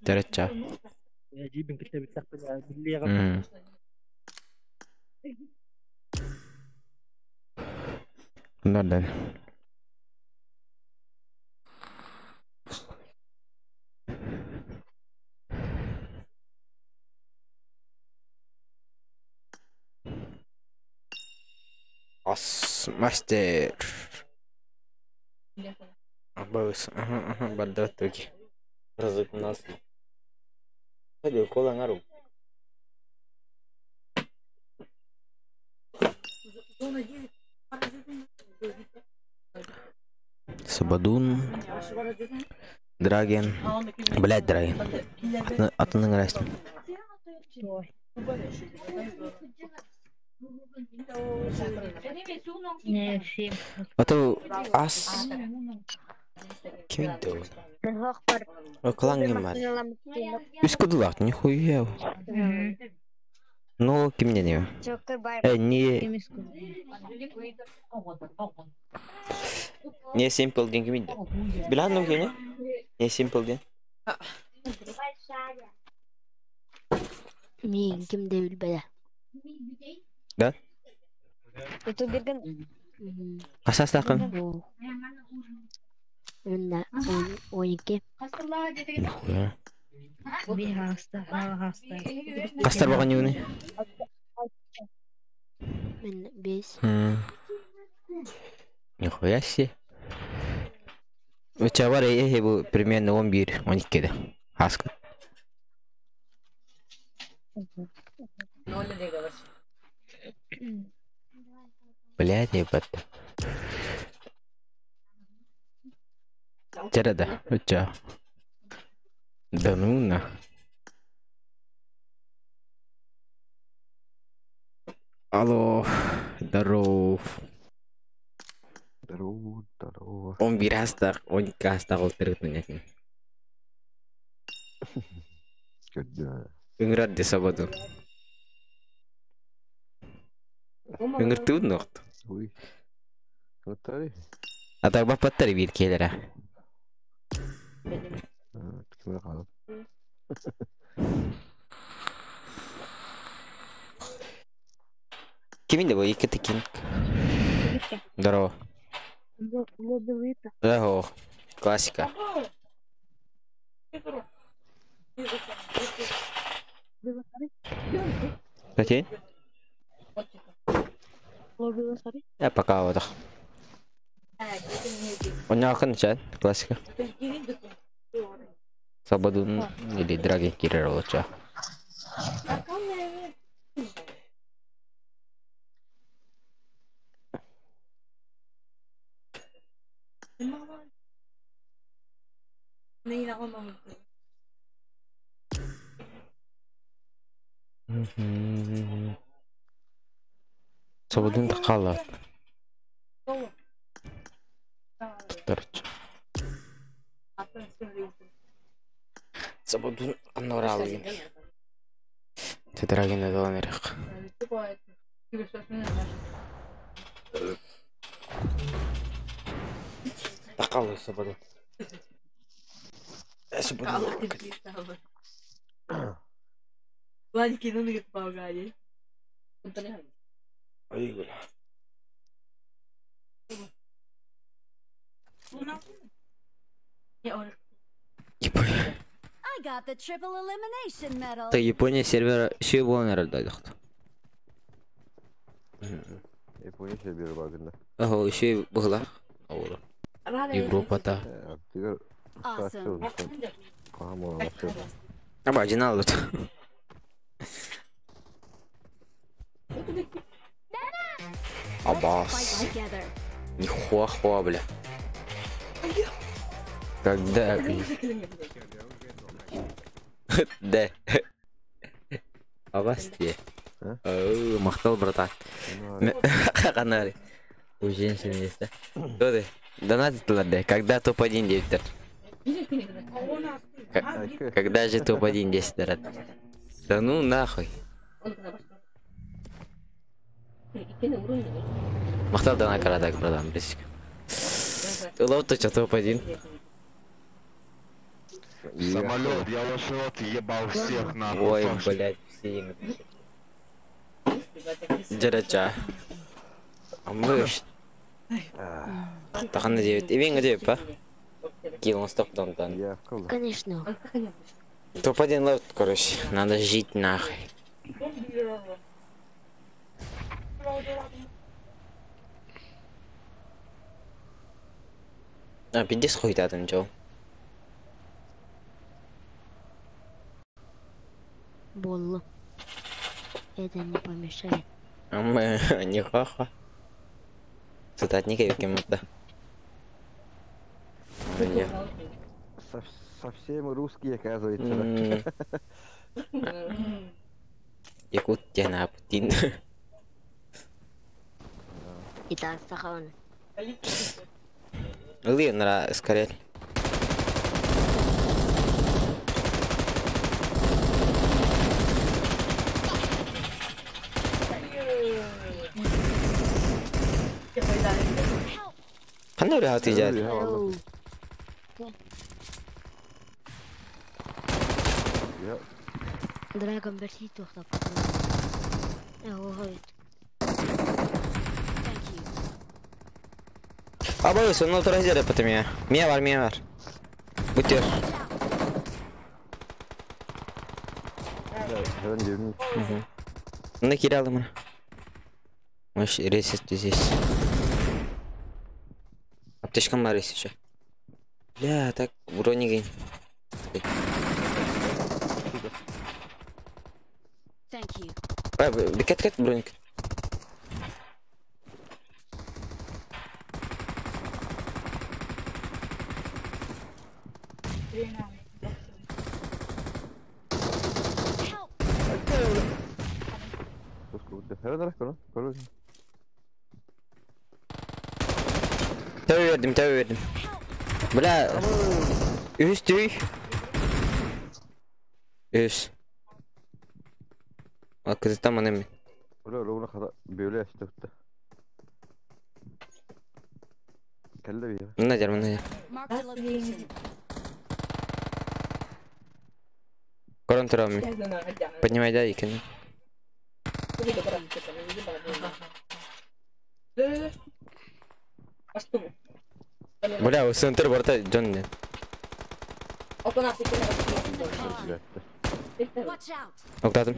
S1: Жаратча.
S8: Эжибин китте биттак биллига.
S1: Нордан. Мастер. Абаус. Баддат токи. Разык нас. Ходи, кола нару. Сабадун. Драген. Блядь, Драген. Атының рәсім.
S4: Не, фильм.
S1: Атау ас. Кем еді ол?
S4: Хохпар.
S1: Оқылаң нем бар? Үс күділақ, нихуя. Ну, кемне не? Не... Не simple ден кемейді? Біланным кене? Не simple ден?
S5: Мен кімде білбеді.
S1: Да?
S5: Это берген.
S1: Қасас тақын?
S5: Мында 12.
S1: Нихуя.
S4: Bir hasta, hasta.
S1: Қастар баған не?
S5: Мен 5.
S1: Нихуя себе. У тебя бар был примерно 11-12 да? Аска. Блядь, ебать. Чара да, у тебя. Да ну на. Алло, здоров.
S6: Здорово.
S1: Он бирастар, он кастар олтырытын яkin. Үңрат де сабаду. Үңртүүд нөхт.
S6: Ой. Готовы?
S1: Атар бапаттар бир келера.
S6: Кімге қалып?
S1: Киминде бу екі текин? Здорово. Ого, классика. Какие? Я пока вот. Он не окончает, классика. Сабадун или Драген Кирилл лучше. Сабадун тақалат. Торч. Сабадун аноралын. Драген адалан ерек. Тақалы Сабадун. Сабадун.
S9: Владик, ну не помогай.
S1: Ой, Япония.
S3: I got the triple elimination medal.
S1: Так, Япония сервера еще было, наверное, да.
S6: Япония сервері бағында.
S1: Ага, еще была. Европада.
S3: Awesome.
S1: Аба жинал вот. Абас.
S3: Fight together.
S1: Нихуа, бля. Когда? Да. Абас тебе. Мақтал, братан. Қанары. У женщин есть, да? Что ты? Донатитель, да? Когда топ-1 девятер? Когда же топ-1 10, да ну нахуй. Мақтал дана карадак, братан, близко. Лов-то что топ-1?
S10: Самолет, я лошадь ебал всех нахуй.
S1: Ой, блядь, все имя. Джарача. А мы... Тахан на 9. И венга 9, па? Килл он стоп там.
S5: Конечно.
S1: Топ-1 лот, короче. Надо жить нахуй. А, 50 хуй там, Джо.
S5: Болло. Это не помешает.
S1: А мы не ха-ха. Цитатника и кем-то.
S6: Совсем русские, оказывается.
S1: Якутия на Путин.
S5: Итак, Сахаван.
S1: Линра, скорее. Қандай рахат ижады?
S5: Драгон берси тоқтап. Ой.
S1: Абай, соны тұра жері пұты мия. Мия бар. Бұттер. Мына кері алды мұна. Может, ресет здесь. Аптечкам бар еще. Бля, так бронигин.
S3: Thank you.
S1: Бекет броник. Tabii verdim. Bля. Üst. Bak kızı tam annem.
S6: Bля, kadar böyle işte. Kelle bir ya.
S1: Ne der?
S3: Mark the location.
S1: Корон травми. Поднимай дайки. Бля, у центр борта Джон.
S3: Watch out.
S1: Октатым.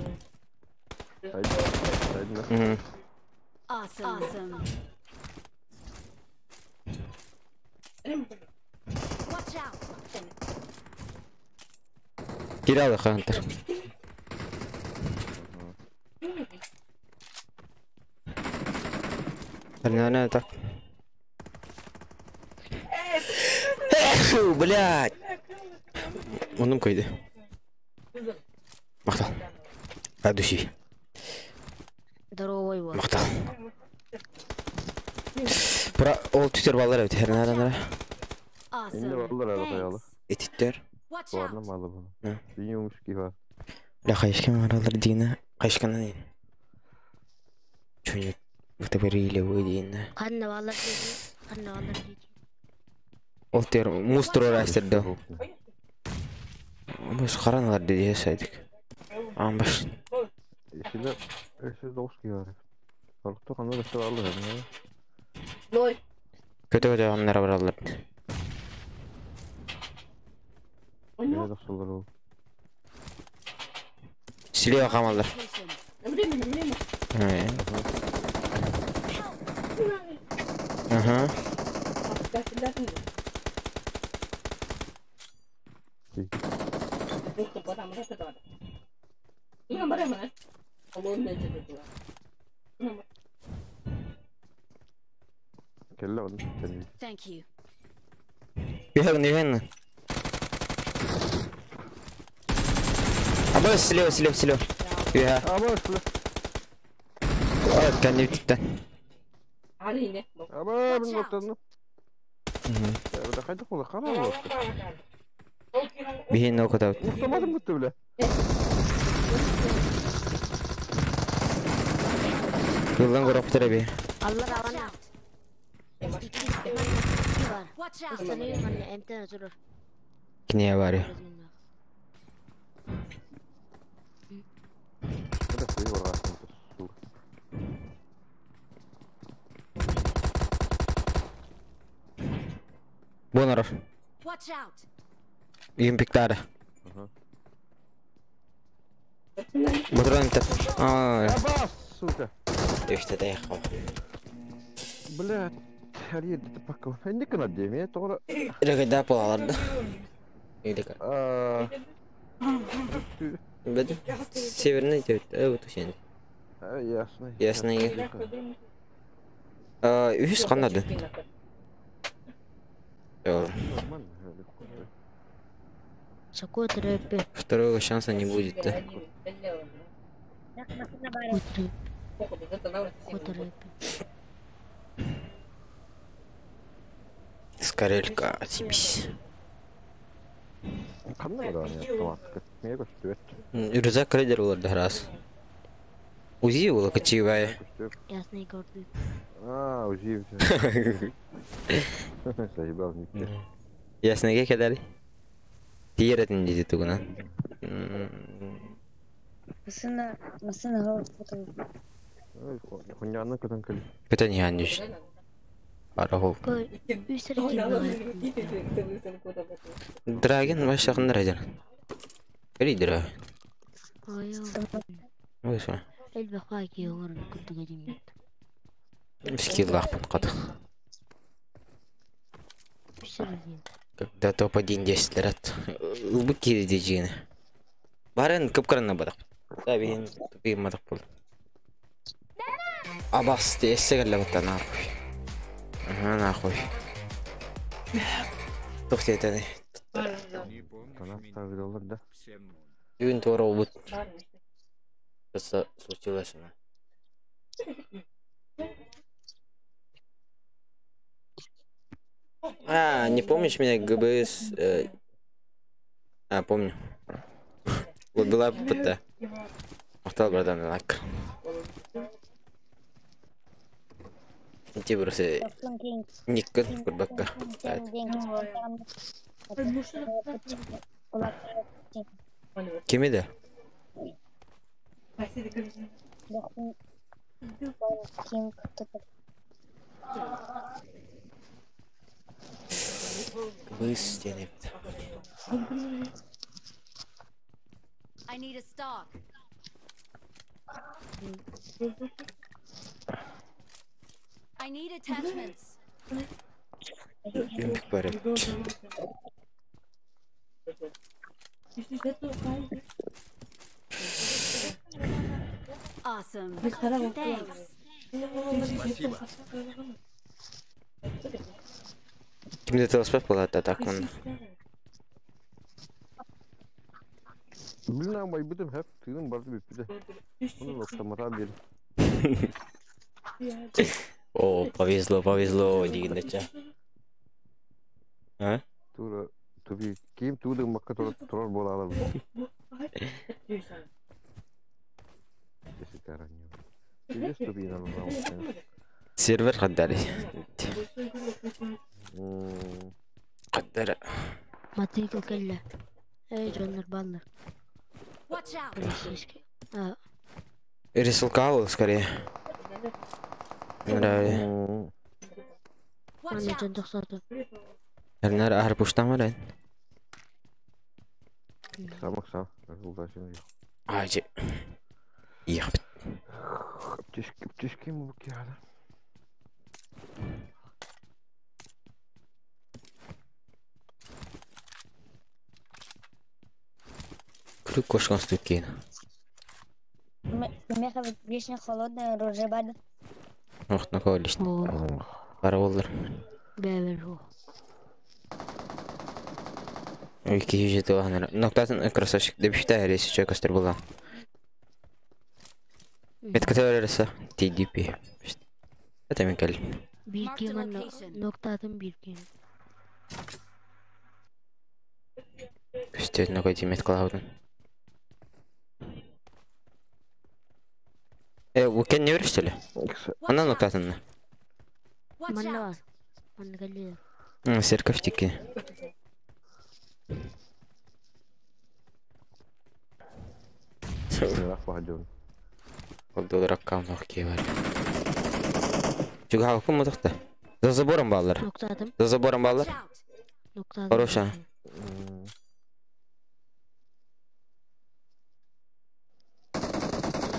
S3: Awesome. Watch out.
S1: Кирилл Хантер. Она так. Блядь. Он кайда. Мақтал. Адуши.
S5: Здоровый вот.
S1: Мақтал. Бра, ол түтер балдар өте herнара.
S6: Şimdi varlar arada.
S1: Etitler.
S3: Watch
S6: Var mı
S3: out.
S6: malı bunu? Bilmiyormuş ki var.
S1: Бля, қайышкен аралар дейіні. Қайышқаннан дейін. Чөнек. Бұқтабарилі өй дейіні.
S5: Қанна балар дейді.
S1: Ол тер мустро рәстерді. Баш қараналар деді ясайдық. Амбаш.
S6: Şimdi eşi dost var. Kalktı kanı da varlar yani.
S1: Көте амнара баралар.
S6: Ne dostlar o?
S1: Слева қамалдар. Ага.
S6: كلا ولا تاني.
S3: Thank you.
S1: يهنا أبغى سلو يها
S6: بس
S1: كان يبتدأ
S9: علينا
S6: بالنقطة بدك حاجة تقول خلاص
S1: بهي نو كتبت
S6: نقطة ما تمت له
S1: يلا نروح تربي
S4: Allah rawana.
S3: Watch out.
S4: Seni hani ente zurur.
S1: كني أباري
S6: بدك تسوي ورقة الصورة
S1: بونر
S3: Watch out.
S1: يمبك تاره بدرون انت
S6: بس سوكا
S1: ايش تدايخ
S6: بالله هل تتفكر عندك نديمي تقول
S1: رجع ده بالارض يدك بدو سيبرني جبت او تشين ياسني ايش قنادن
S4: Sakut рэпе.
S1: Второго шанса не будет, да?
S4: Sakut рэпе.
S1: Скорелька, отъебись.
S6: Қандай да не автоматка. Мен көштүбөт.
S1: Рюкзак рейдер болар да раз. Узи было кочевая.
S4: Ясный гордый.
S6: Узи. Заебал никто.
S1: Ясныйга кедали. Тиеретін дейді тугунан.
S5: Масына ғалып фото.
S6: Хунянны көтөн кели.
S1: Көтөн ян жүш. Арахол. Драген башақын рейдер. Рейдер. Ойша.
S4: البقاكي ورا كنت قديم.
S1: Скилл лахпан қадық.
S4: بسرعين.
S1: Когда топ-1 10 лет. Убыки дежины. Барен кыпкырына бадық. Табиин тупи мадық болды. Абас тессе кәлі бұтта нахуй. Нахуй. Тұқты етені.
S6: Ставили олар да.
S1: Үйін туара ол бұд. Что случилось она? Не помнишь меня, ГБС? Помню. Вот была ПТ. Махтал, братан, лак. Иди просто никак курбака. Кем это? Быстро.
S3: I need a stock. I need attachments. Awesome. Thanks.
S1: Kimde telespot болады так он.
S6: Bilmem bay bıdım hep tüyün bardı bir pide. Onu oktamadan beri.
S1: О, повезло, дигнеча. А?
S6: Тура туби ким тудың макка турар бола алар. Түйес туби инанылмау.
S1: Сервер қаддары. Қаддары.
S4: Матейка келла. Джоннер баннер.
S3: Watch out.
S1: Рисунка алу скорее. Нравится.
S3: Watch
S4: Аны
S3: out.
S4: жондық саты.
S1: Әрнәр ахыр пуштама рән.
S6: Сам. Улдашын.
S1: Ажи. Их.
S6: Птички ему киада.
S1: Крюк кошкан стукин.
S5: Меха вечно холодная, роже бада.
S1: Ох, на колледж. Пара болдыр.
S4: Бәбер о.
S1: Ülke yüzde olanlar. Noktadan krasavчик деп считаю, если человек остр была. Это который раса TDP. Это Микель.
S4: Bir keman noktadan bir keman.
S1: Пустить на какой тиммейт Клауден. Вы Кен не веришь, что ли? Она нокtadan.
S4: Manda var. Manda geliyor.
S1: Серковтики.
S6: Бах واحد
S1: Oldu rakam okey var. Çünkü halkım mutlu. За забором баллар.
S4: Noktadan.
S1: За забором баллар.
S4: Noktadan.
S1: Хороша.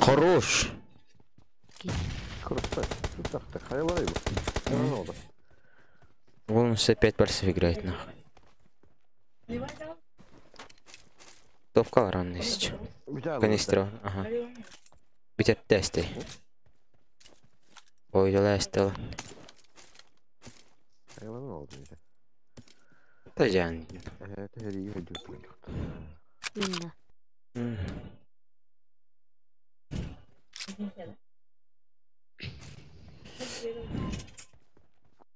S1: Хорош.
S6: Круто. Так, хайла его.
S1: Он все 5 пальцев играет нахуй. Топка ранный сейчас. Канистра. Ага. Битер тесты. Ой, лестел.
S6: Хайла не oldu işte.
S1: Tajan.
S6: Evet, her iyi hediye.
S4: Minna.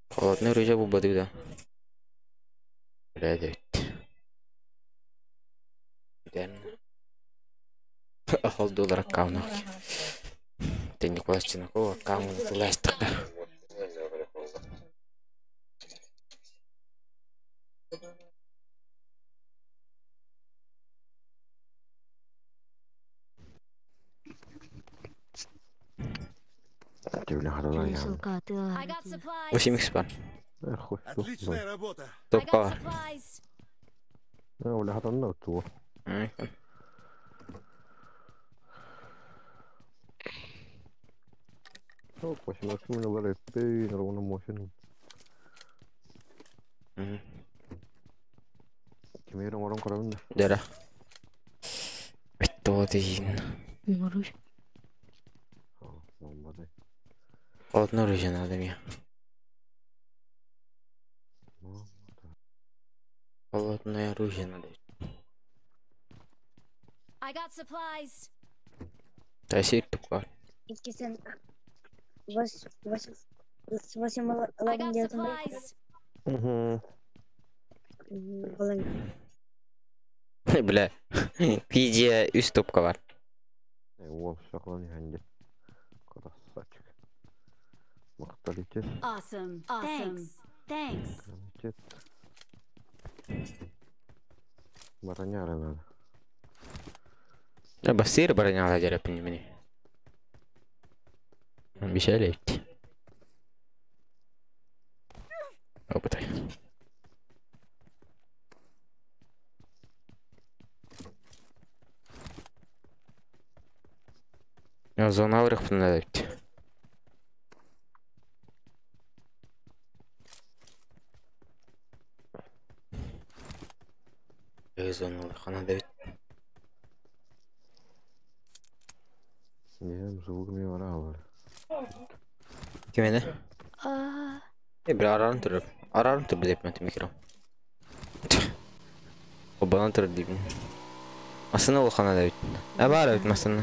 S1: Холодный рыжа bu body da. Evet. Den. Hold olarak kavna. Teknik ulaşçına o kavna ulaştık.
S4: Cancel katil.
S3: I got supplies.
S1: 8x бар.
S2: Отличная работа.
S3: I
S1: Топка
S3: got
S1: бар.
S3: supplies.
S6: ولا حتى النوت Pues no es una vale en alguna moción. Que me dieron un corazón.
S1: Dera. Bitodin.
S4: Vuruş.
S1: Холодный рыжа надо мне. Холодное оружие надо.
S3: I got supplies.
S1: Тасир тупо.
S5: İkisini. Восемь
S3: I got
S5: лагин делать.
S3: supplies.
S1: Бля. Пиджия üst topka var.
S6: Wolf saklanıyor hangi? Krasavчик. Махталитет.
S3: Awesome. Thanks. Thanks.
S6: Красавчик. Броня надо.
S1: Басир броня ладера понимание. Обещали. Опытай. Я зона врых надо. Зона хана давит.
S6: Benim звуками var.
S1: Kime ne?
S4: Aa.
S1: Bir ararım durur. Ararım durur deyip ben mikro. O bana durur deyip. Aslında o hana davit. Var evet aslında.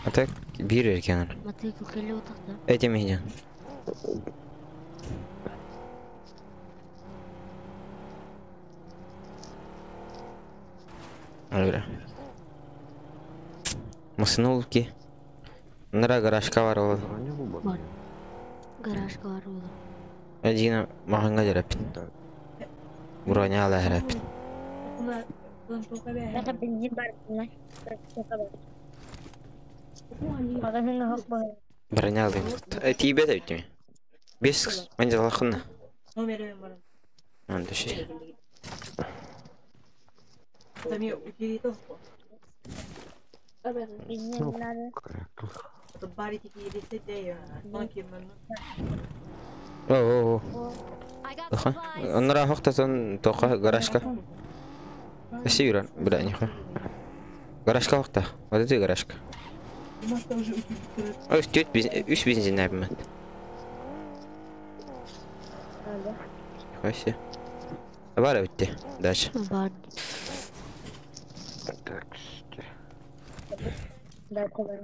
S1: Hatta bir erken.
S4: Matayı kukeli otakta.
S1: Edemeyeceğim. Öyle. Masını ki. Nara garajka var oğlum.
S4: Var. Garaj var oğlum.
S1: Один mahanga jarapin. Buranya ala jarapin.
S5: Mereka benzin bar bunlar. Magazin hak bahar.
S1: Buranya alayım. Tibe de bitti mi? Biz bence lakınna. Anda şey.
S5: Benzinler.
S1: Oo.
S3: I got
S1: Aha.
S3: supplies.
S1: Onlara hakikaten toka garajka. Esiyorum bir tane. Гаражка вақта. Вот это гаражка. Үш бензин әбімет. Қайсы. Бар өтті. Дальше.
S4: Бар.
S6: Так.
S5: Да, давай.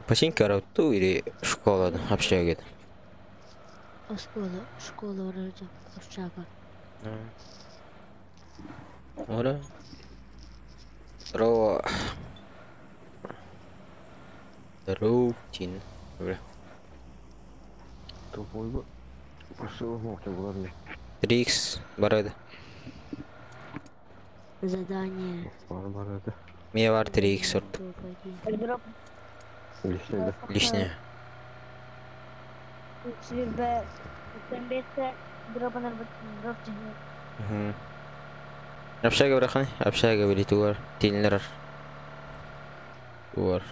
S1: Починка работу или школа общага?
S4: Школа вроде общага.
S1: Ора. Здорово. Здорово, Тин. Бля.
S6: Тупой бы. Пошел в мокрый главный.
S1: 3х барады.
S4: Задание.
S6: Барбарады.
S1: Мне бар 3х сорт.
S6: Лишний, да?
S1: Лишнее.
S5: Свербе. Sen beste drop'un drop çıkıyor.
S1: Общага брахан. Общага били туар. Тинлер. Туар.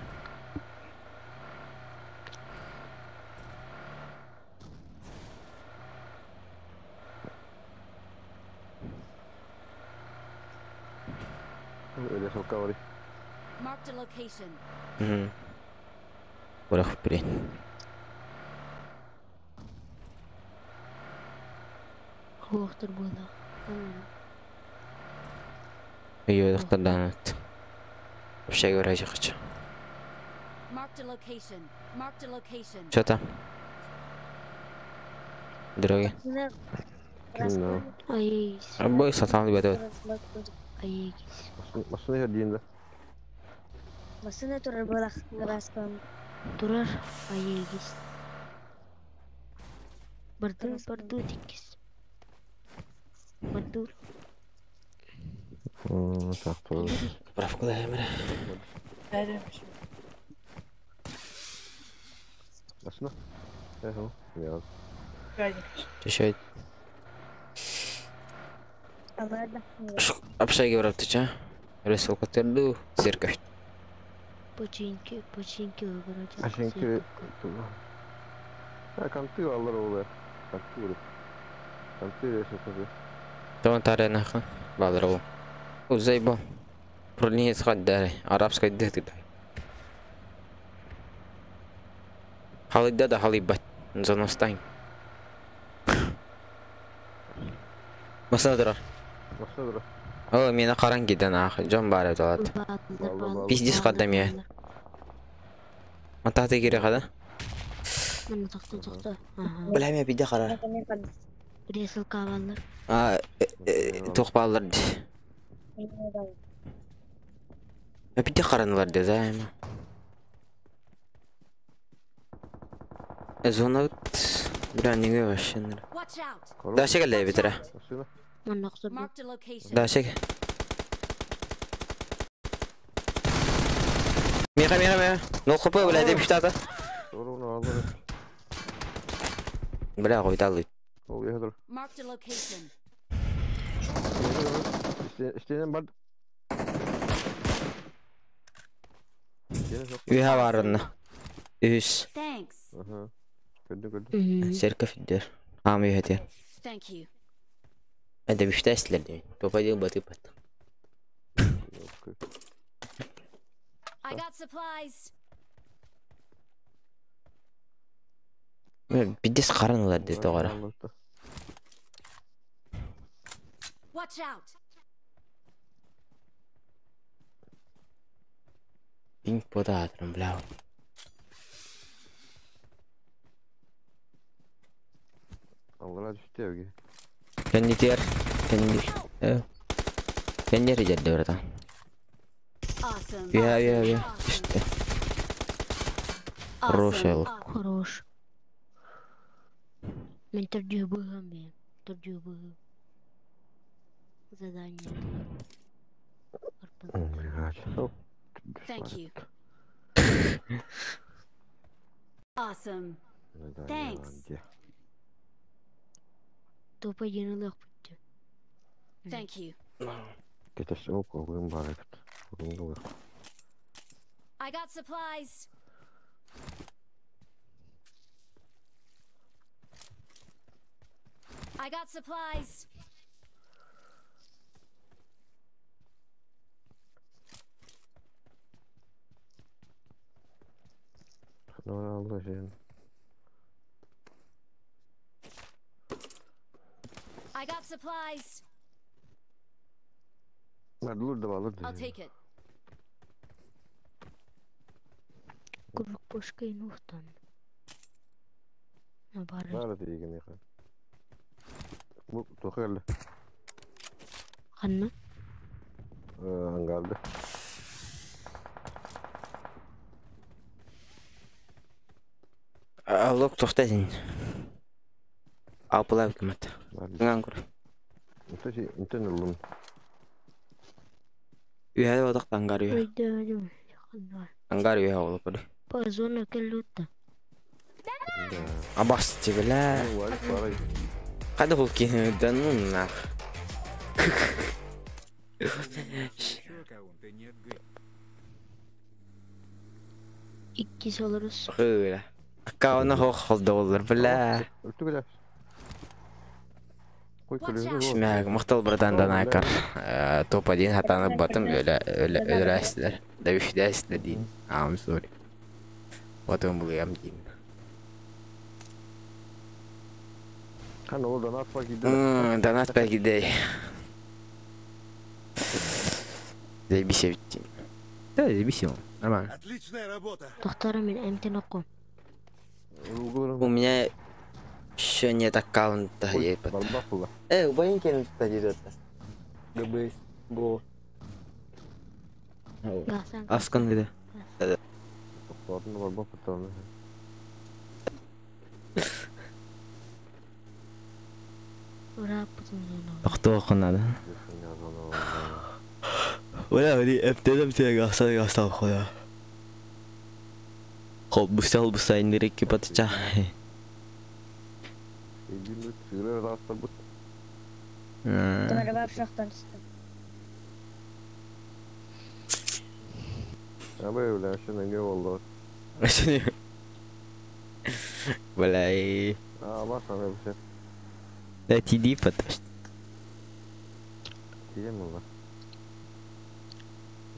S6: Öyle sokağa var.
S3: Marked a location.
S1: Бұрақ бірен.
S4: Хоқтыр болды.
S1: Үйі өдіқтардан өтті. Общага бара жақыча.
S3: Marked a location. Marked a location.
S1: Что там? Дороги.
S6: No.
S4: Ayegis.
S1: Бой сатанды бәді өт.
S4: Ayegis.
S6: Masını yerdiğinde.
S5: Basın ötürü bırak rastan.
S4: Durar. Ayegis. Bardu dikis. Bardu.
S6: Так, то.
S1: Правку дай, мре.
S6: Masını. Ага. Ya.
S1: Еще
S5: Allah'da.
S1: общаги бұрапты ча. Ресол көтерді. Церковь.
S4: Починки вроде.
S6: Починки. Kanti alır oluyor. Kanti vurup. Kanti yaşatıyor.
S1: Tamam tarihine akın. Bağlar oğlum. O zayıbı. Proliniye sıkad deri. Arapska dehti dahi. Halidda da halibbat. Zanostayım. Masana durar.
S6: Masını dur.
S1: Oğlum yine karan giden ahı. Can bari dolat. Пиздец қадам я. Матахты керек ада.
S4: Mana taktı.
S1: Біләм я биде қарар.
S4: Ресл кавалlar.
S1: Тоқпалар ди. Биде қаранылар ди займа. Зона бля неге вообще.
S3: Watch out.
S1: Да шекелле битіре.
S6: Masını.
S4: Mana taktı.
S3: Marked a location.
S1: Да шек. Меха. Ну хопы бля деп штата.
S6: Doğru onu alır.
S1: Бля қойдалы.
S6: O yadır.
S3: Marked a location.
S6: İsteyen var.
S1: Үйha барынна. Үс.
S3: Thanks.
S6: Aha. Gördüm.
S1: Церковь дер. Ам үйha дер.
S3: Thank you.
S1: Әді бішті әсілер дейін. Топайдың баты бат.
S3: I got supplies.
S1: Бидес қаранылар деді оғара.
S3: Watch out.
S1: Пинг пода атырым, бля.
S6: Allah'a düştü evge.
S1: Kendi diğer. Kendi riceldi orada.
S3: Awesome.
S1: Ya. İşte. Хороший лук.
S4: Хорош. Мен торгую быгами. Задание.
S3: Thank you. Awesome. Thanks.
S4: Тупо yenilek bitti.
S3: Thank you.
S6: Geçersin o kovuyum bari.
S3: I got supplies. I got supplies.
S6: Ne oldu şeyin?
S3: I got supplies.
S6: Ben dur da alır
S3: I'll
S6: diye.
S3: take it.
S4: Grup boş kıyın uğtan. Ne bari.
S6: Nerede diye gene kan. Bu tokarlı.
S4: Kanma.
S6: Angaldı.
S1: Алло, тоқта сен. Апылай өкімет. Nganggur.
S6: Itu sih, itu nulung.
S1: Üyede odak tanggar üye.
S4: Uydu öyle. Yakınlar.
S1: Tanggar üye olup öyle.
S4: Pazona kellotta.
S1: Abas cibela.
S6: Var, var.
S1: Kada bu ki danunna.
S4: İkisi oluruz.
S1: Öyle. Akkauna hoş oldu olur bile.
S6: Ötü bile. Koy
S3: Watch
S6: kulübü
S3: out.
S6: var.
S1: Şimdi muhtal buradan aykar. Topadin hatanı batım öyle istiler. Da bir şey istediğin. I'm sorry. Batım bulayım din.
S6: Kan oradan atma gidelim.
S1: Donat belki de. De bir şey bitti. De bir şey oldu. Aman.
S10: Отличная работа.
S4: Doktorum ben emtinakum.
S1: У меня еще нет аккаунта.
S6: Balbak bu.
S1: Убавим кем тadi это. ГБС. Бо.
S4: Ya sen
S1: Аскан где?
S6: Topladın balbak bu tane.
S4: uğrap tutun onu.
S1: Кто надо? ولا هذه ابتدى بتيجي أصلا خدا. خب بس indirek kapatacak.
S6: İlgili sigara rastlar bu.
S5: Tamara var şahtan istedim.
S6: Ya böyle şimdi ne oldu?
S1: Валяй.
S6: Var sana bir şey.
S1: Да иди потом.
S6: Diyeyim mi lan?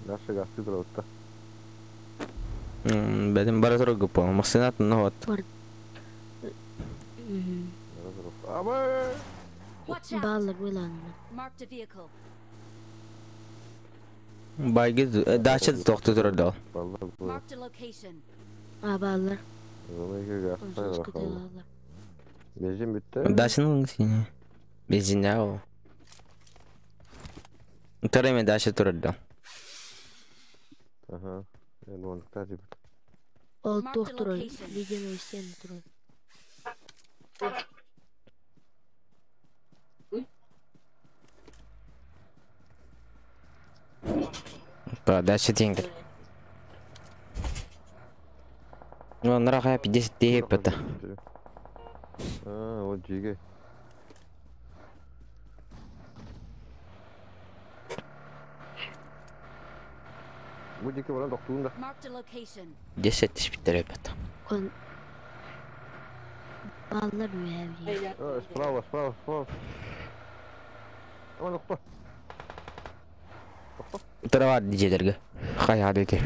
S6: Gerçi gazete durutta.
S1: Benim bara dulu gue maksudnya tuh not.
S6: Ama
S3: Watch out.
S4: Bağlar böyle anne.
S3: Marked a vehicle.
S1: Baygı daha çok doktor orada.
S6: vallahi bu.
S3: Marked a location.
S4: Bağlar.
S6: Zaman ki gazete
S4: Onsuz
S6: bırakalım.
S4: kıtıyorlar.
S6: Benzin bitti.
S1: Daha şimdi sini. Benzin ya o. Terima daha çok orada.
S6: Aha. Yani onu tercih et.
S4: Ol
S3: Mark the
S4: doktor ol.
S3: location.
S4: Videonu isteyen durun.
S1: Daha çok tinggal. Ну, нравится 50 тысяч это.
S6: O cige. Bu cige bana doktorunda.
S3: Marked a location.
S1: 10 тысяч это.
S4: Kon... Bağlar üye.
S6: Sprava. Ama doktor.
S1: Трава дижелерге. Кая деди.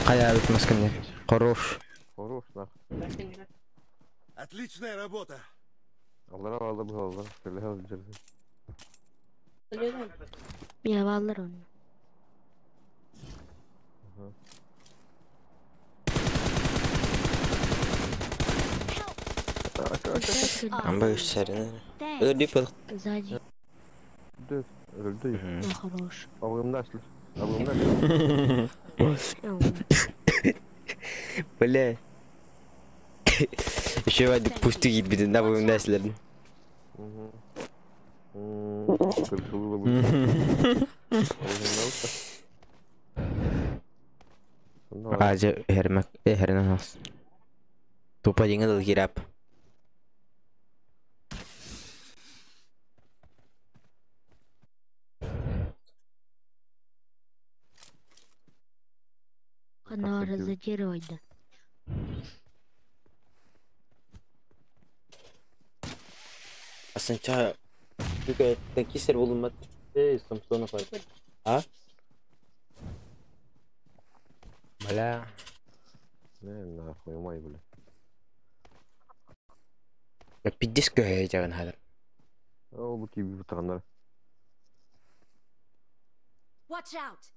S1: Кая өтмөскөндө. Хорош.
S6: Хорош нах.
S10: Отличная работа.
S6: Allah'a bağlı bu Allah. Şöyle hazırlayacağım.
S4: Ya bağlar onu.
S1: Amba üstlerine.
S3: Thanks.
S1: Öyle değil mi?
S4: Sadi.
S6: Öldü.
S4: Ne хорош.
S6: Avımda açılır. Avımda açılır.
S1: Бля. Еще Вадик пусты гид беден, да, будем дайслерден.
S6: Kırkılı bu.
S1: Aja hermak, herna has. Tupa jingan dal kirap.
S4: Она разочарована.
S1: Asınca çünkü tenkisler bulunmadı. Samsung var. Ha? Bala.
S6: Ne nahar koymay bile.
S1: Ya bir disk göğeceğin hadır.
S6: O bu gibi tutanlar.
S3: Watch out!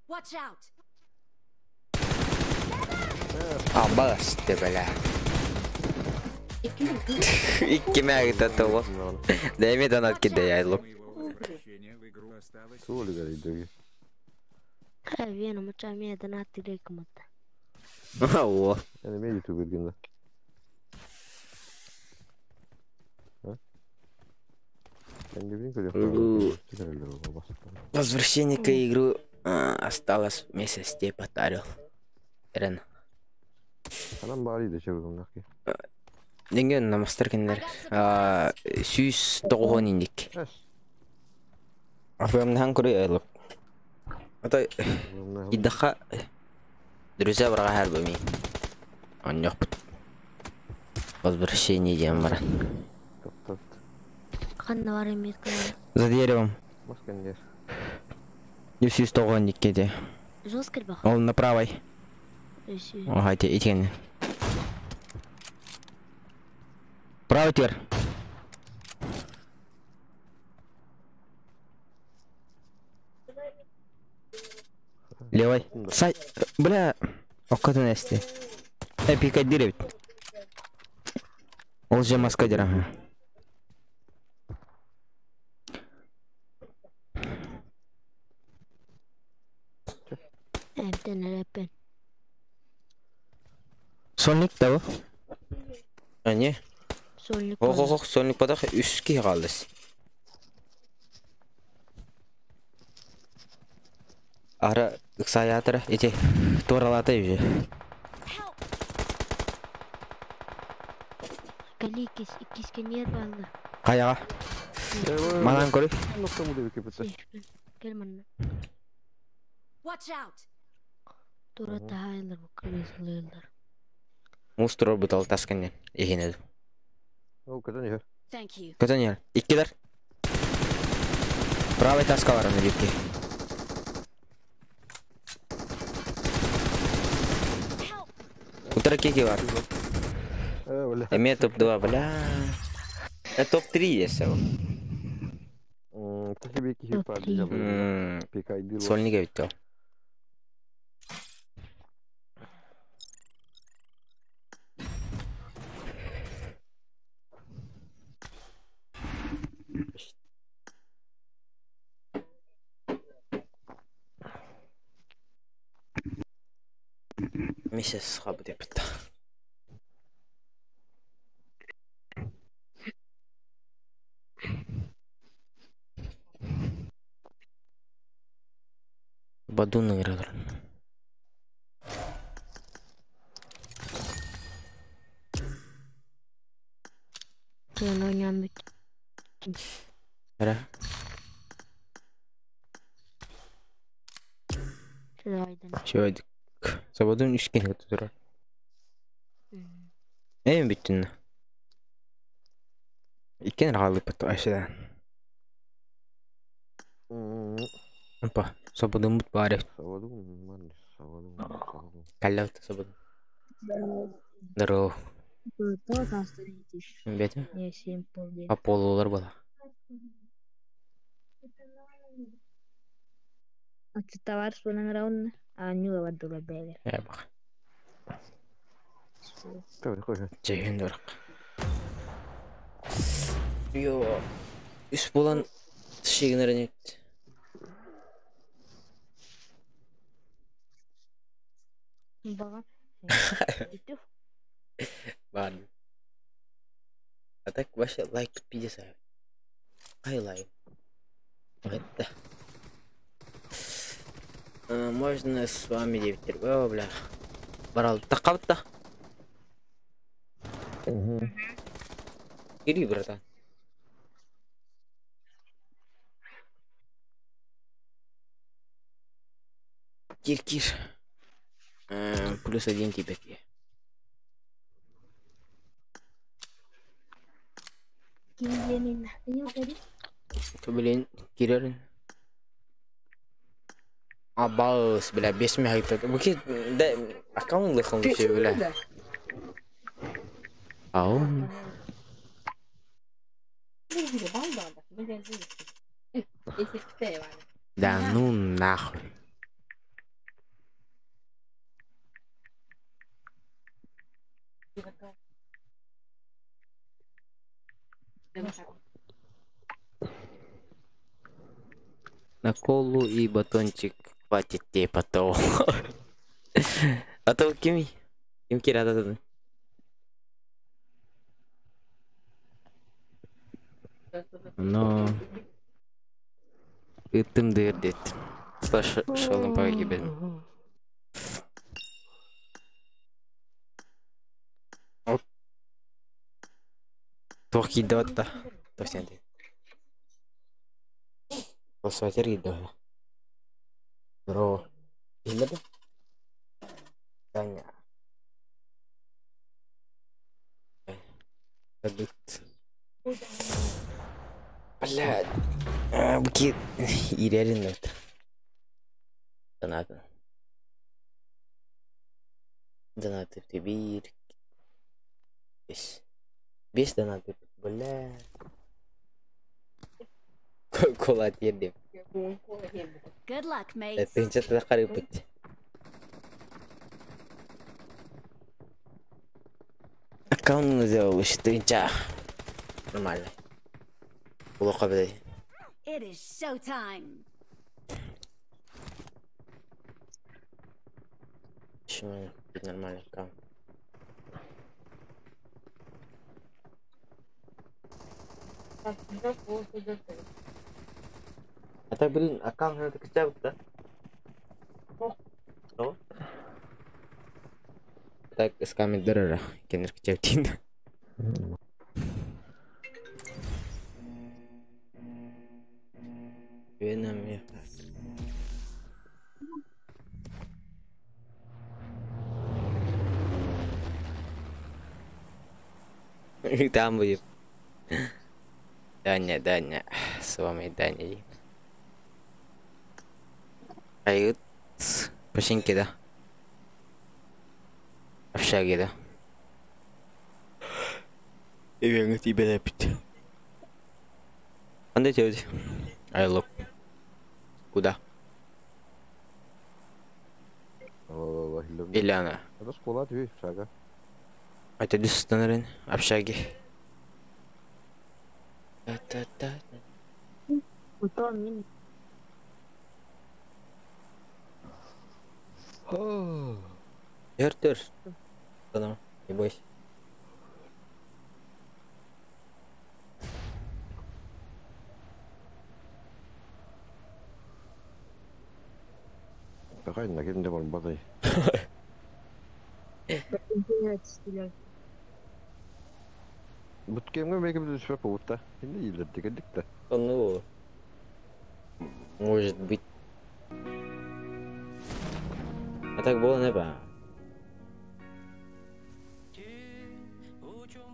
S3: Watch out!
S1: Amba işte bala. İki mega tatavu. Demi donat ki de yaylık.
S6: Soli gari dogi.
S4: Vieno, ma c'è mia donati lei come te.
S1: Oo.
S6: Yani me YouTube günde. Ben de bilmiyorum ki.
S1: Возвращение к игру осталось месяц, тебе потарил. Рен.
S6: Anam bari de çevirdim nakki.
S1: Денген намастар киндер. Сүйс тоғон индик. Афемнан көрі айлып. Ата иддаха друзья брага хар бами. Он yok. Возвращение дем бар.
S4: Қанна бар емес қана.
S1: За деревом.
S6: Маскандер.
S1: Сүйс тоғон диккеде.
S4: Жос кір бақ.
S1: Ол на правой. Ага, иткен. Правый тер. Левой. Сай. Бля. Оккатын әсте. Пикать деревит. Ол же маска дер.
S4: Әбден әрәппен.
S1: Сонник да bu. Ne?
S4: Solnik.
S1: Ох, сонник подах üstki қалдыс. Ара ыксаятыр, ете туралаты уже.
S4: Кали кискенер балды.
S1: Қаяға? Манан көрі?
S6: Nokta mı demek yapıtı?
S4: Кел мана.
S3: Watch out!
S4: Тура тағайлар бұл кіресілерлер.
S1: Мустро бутал тасканнен. Егенеді.
S6: O kadar ya.
S3: Thank you.
S1: Көтен ер. Иккелер. Правый таскалар оны бекке. Утра кеки бар.
S6: Öyle.
S1: Эме топ-2, бля. Топ-3 есе ол.
S6: Tabii ki hep var diyeceğim. PK'yı değil.
S1: Сольниге бітті ол. Месяц хабы деп бітті. Бадунның ирадыр.
S4: Sen oynayan büt.
S1: Әрі?
S4: Şöyle aydan.
S1: Şöyle Sabadun üçgen katı durar. Emin bittin mi? İkken rahalık battı aşağıdan. Apa, sabadun mut bari.
S6: Savadum man. Savadum.
S1: Kallavtı sabadun. Daro.
S4: Кто состоит?
S1: Бетім?
S4: Не, 7 полдень.
S1: Аполлолар бала.
S4: А ты товарищ был на раунд? А не было дура бега.
S1: Ya bak.
S6: Tabii koy.
S1: Ceyhun durak. Yo. Üst bulan şeyinlere ne etti?
S4: Бага.
S1: Var. А так вообще лайк 50. Хайлайт. Вот да. Можно с вами девять. О, бля. Барал. Тақабытта. Ири, братан. Кир. +1 тебе.
S4: Киімдерін не өтеді?
S1: Төбелен кирерин. Абаус, бля, 5 мегабайт. Бүке да аккаунтлы қылып ше, бля. Ау. Да ну нахуй. На колу и батончик хватит тебе потом. А то ким кирады. Но ытым дырдет. Шалым погибен. Токи дота. То есть нет. Посмотри гидо. Бро. Гидо? Таня. Блядь. Букет. И реально это. Донатно. Донаты в тебе. Без донаты. Бля. Кола отъедем.
S3: Good luck, mates.
S1: Это что-то захарипать. Аккаунт сделал, что инча. Нормально. Плохо, блядь.
S3: It is showtime.
S1: Почему нормальный аккаунт? А так, блин, аккаунт надо качать, да? Что? Так, с камень дыры, кенер качать. Веном я. Там будет. Даня, с вами Даня. Ают пошинки, да? Общаги, да? И я тебе напить. Анда делать? Айлоп. Куда? Иляна.
S6: Это школа, ты видишь, шага.
S1: Это дистанарен, общаги.
S4: Потом мен
S1: Тер. Потом, не бойся.
S6: Какая на кем демон бадай.
S4: стреляют.
S6: Бүткемге меге біз үшпек болуытта. Енді елдерді кәдікті.
S1: Ну, может быть. А так было, не ба.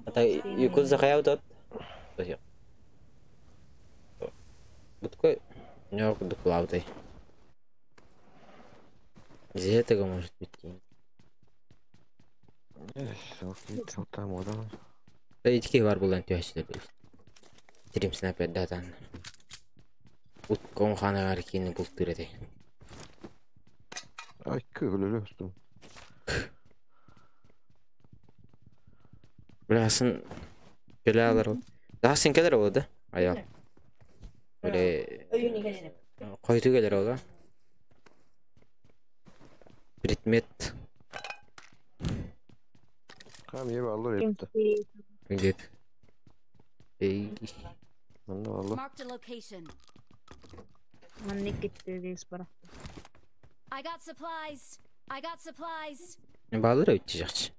S1: А так, и куда захаял тот? Все. Вот такой, у него куда клаутой. Из этого может быть.
S6: Вот там, вот там.
S1: Ички бар булан түйәшілер білді. Тиримсін әпет датан. Уткон хана аркені бұл түреді.
S6: Ай, көгілі өстім.
S1: Білясын келе алар ол. Daha sen келер ол, да? Аял. Böyle қойты келер ол, да? Предмет.
S6: Қам ебі алыр етті.
S1: Где-то. Эй.
S6: Мында алыр.
S3: Marked a location.
S4: Манне кетті дейс бара.
S3: I got supplies.
S1: Bağlar ötçü жақшы.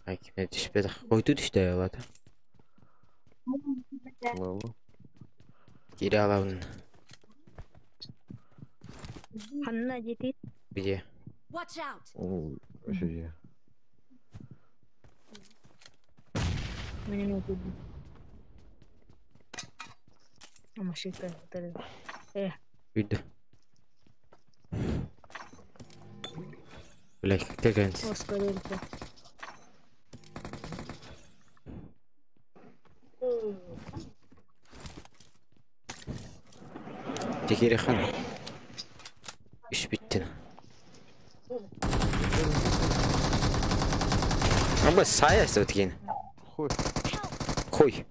S1: Ay kime düşmedi. Koydu düştü ayaladı. Geri alalım.
S4: Ханна жетет.
S1: Где?
S3: Watch out.
S6: Өші же.
S4: Benim okudum. Ama şeker tabii.
S1: Үйді. Блядь, как ты гонишь?
S4: Оскар өлді.
S1: Текері хан. Үш біттен. Аба саясы өткен.
S6: Хуй.
S1: Хуй.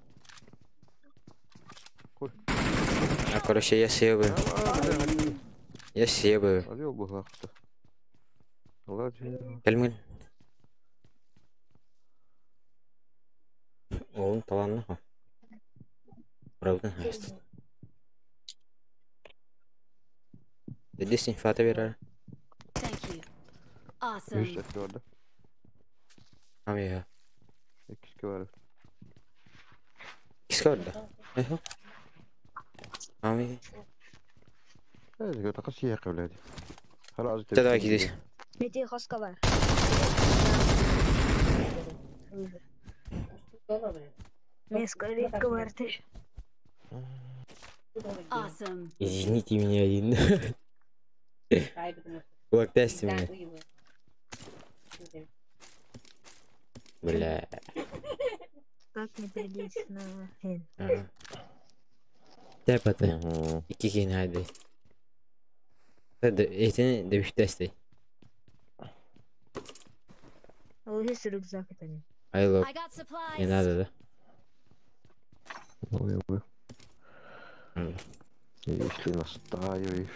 S6: Хуй.
S1: А, короче, я съебаю. Я съебаю.
S6: Алё, бухахта. Ладно.
S1: Кәлмен. Оғын таланны ха. Браудың хайсты. Дедесін фата берар.
S3: Thank you.
S6: Üç
S3: Awesome.
S6: eski vardı.
S1: Ам я.
S6: İkisi var.
S1: Киска орда. Айхо. Ам я.
S6: Hadi gör takas şey yakaladı. Hala azıcık.
S1: Давай кидись.
S4: Mete Hoska var. Мескалитка var теж.
S3: Awesome.
S1: Извините меня один. Локтасти меня. Бля.
S4: Как не прилично на хен.
S1: Тәпәті. Икі кен хайды. Этini дәбіштәсті.
S4: Ой, рюкзак это не.
S1: Айло.
S3: I got supplies.
S1: Не надо, да?
S6: Ой, ой. Если настаиваешь.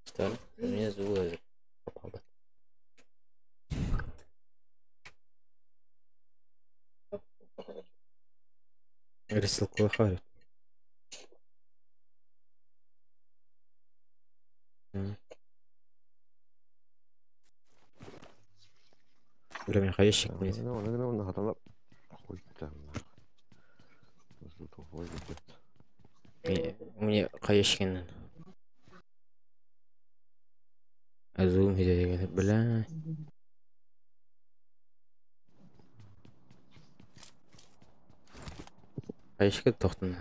S1: Что? Мне звук попал. Рисалку хавит. Бля, мен қайышек мейді.
S6: Оны хаталап қойдым. Осы тоқой кетті.
S1: Мне қайышкеннен. Азуым хеде деген. Бля. Қайышке тоқтын.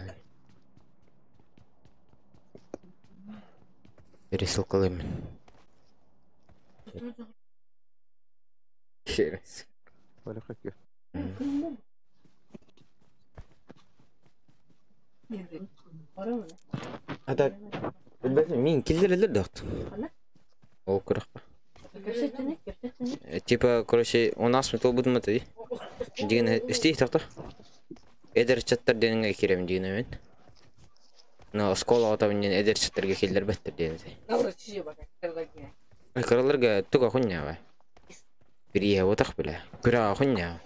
S1: Рисалкалаймын. Шерес.
S6: Böyle kakıyor.
S1: Ата, мен келдірілдір доқты. Ол күріқ па. Типа, короче, 10 минут ол бұдым өті дей. Деген істей тақты. Эдер чаттар деніңге керем деген өмен. Но школа отабынен эдер чаттарға келдір бәттір деген. Қараларға түк ақын бай. Бірия отақ білі. Күрі ақын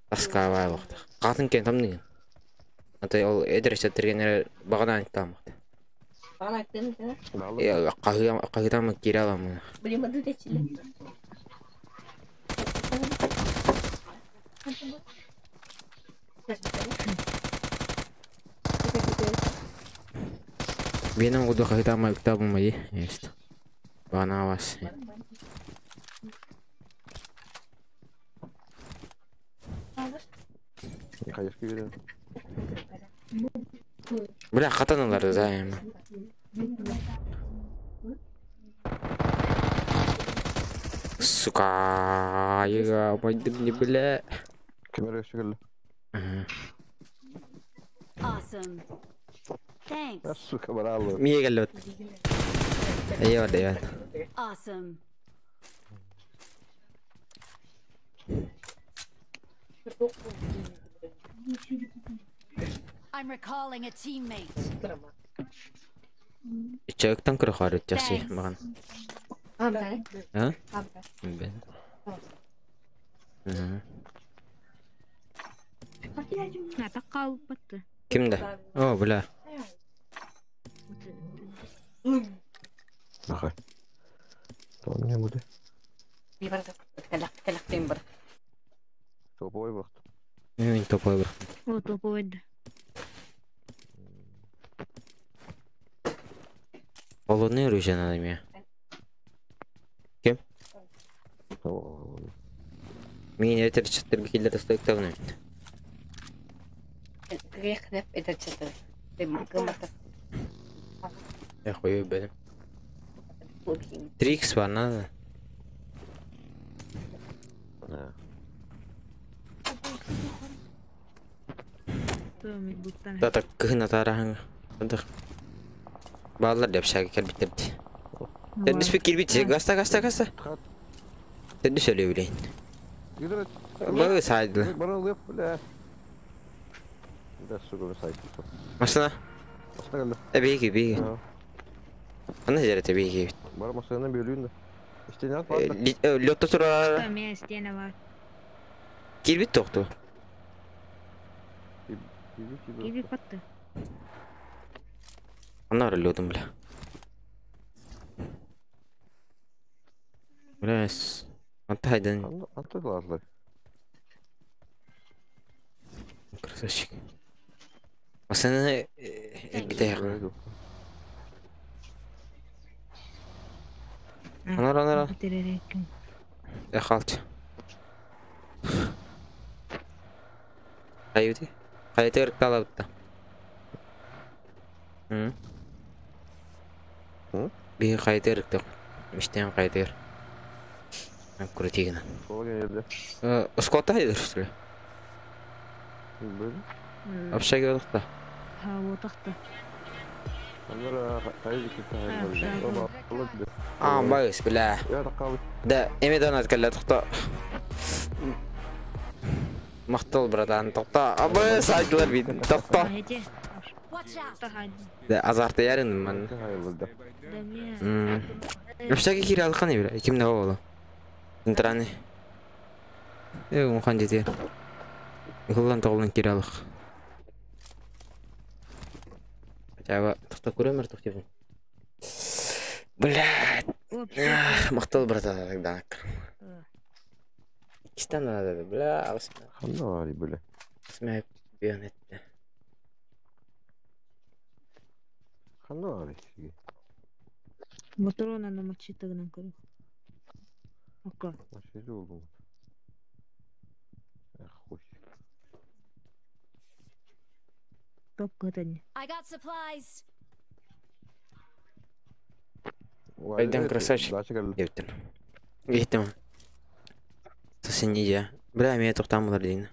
S1: Таска бай вақты. Қатын кен там деген. Ата ол эдер чаттарға бағадан айтты. Қағыдамы кері аламын. Benim udah қағыдамы кітабым ма есть. Бағана вас.
S6: Қайышқа береді.
S1: Бля, қатаналарды зайым. Сука, еға, майдым не бля.
S6: Кемер өшігілі.
S3: Awesome. Thanks.
S6: Сука, бара алды.
S1: Мие келді өт. Eyvallah.
S3: Awesome. I'm recalling a teammate.
S1: Çocuktan kırık var ötesi mağan. Ha? Ben.
S4: Ата қалып бітті.
S1: Kimde? O bula.
S6: Нахай. Tamam ne bu de? Topoy baktım.
S1: Мен топой бір.
S4: О, топовойды.
S1: Холодный оружие надо мне. Мен ертер чыттыр киллер стоек тагын.
S9: Грехнеп это что-то. Гамата.
S1: Я хою бәлем. 3x var надо. Да так кына тараң. Андык. Балалар деп шаги кел битерди. Sen düşme kirbiti. Gasta. Sen düş öyle bileyim. Bağı saydılar.
S6: Bana oluyor bile. Biraz su gibi saydı.
S1: Masana.
S6: Masana geldi.
S1: Begi. Ana ziyarete begi.
S6: Bana masanın bölüğünde. İşte ne yapalım?
S1: Lotta turar.
S4: Там я стена var.
S1: Kirbit toktu.
S4: Gibi pattı.
S1: Onlar lodum bile. Biraz. Антайдан.
S6: Антайларлы.
S1: Красавчик. Масана где я? Анара. Я халт. Кайыты? Кайтыр калапты. Би кайтыр ток. Иштен кайтыр. Крутигна. Скотта хайдыр что ли? Вообще говорит-то.
S4: Вот так-то.
S1: Байс, бля. Да, имедан откалла тохта. Мактал братан, тохта. Байс айтлар бит. Тохта. Да, азарты ярын мен. Вообще кире алкан бля. Кимде болду? Интраны. Мухан жетер. Гыллан тоголун кире алык. Жаба тохта көрөмөр токтебин. Блядь. Мактал братан тогда. Кистан надо, бля.
S6: Ханали, бля.
S1: Смею бионетте.
S6: Ханали.
S4: Моторона на мачитагынан көрөм. Ока.
S6: Машине oldu. Hoş.
S4: Топ готовы.
S3: I got supplies.
S1: Айдан красавчик. Ептин. Геттим. Сосинидия. Бля, мен токтамылар дейин.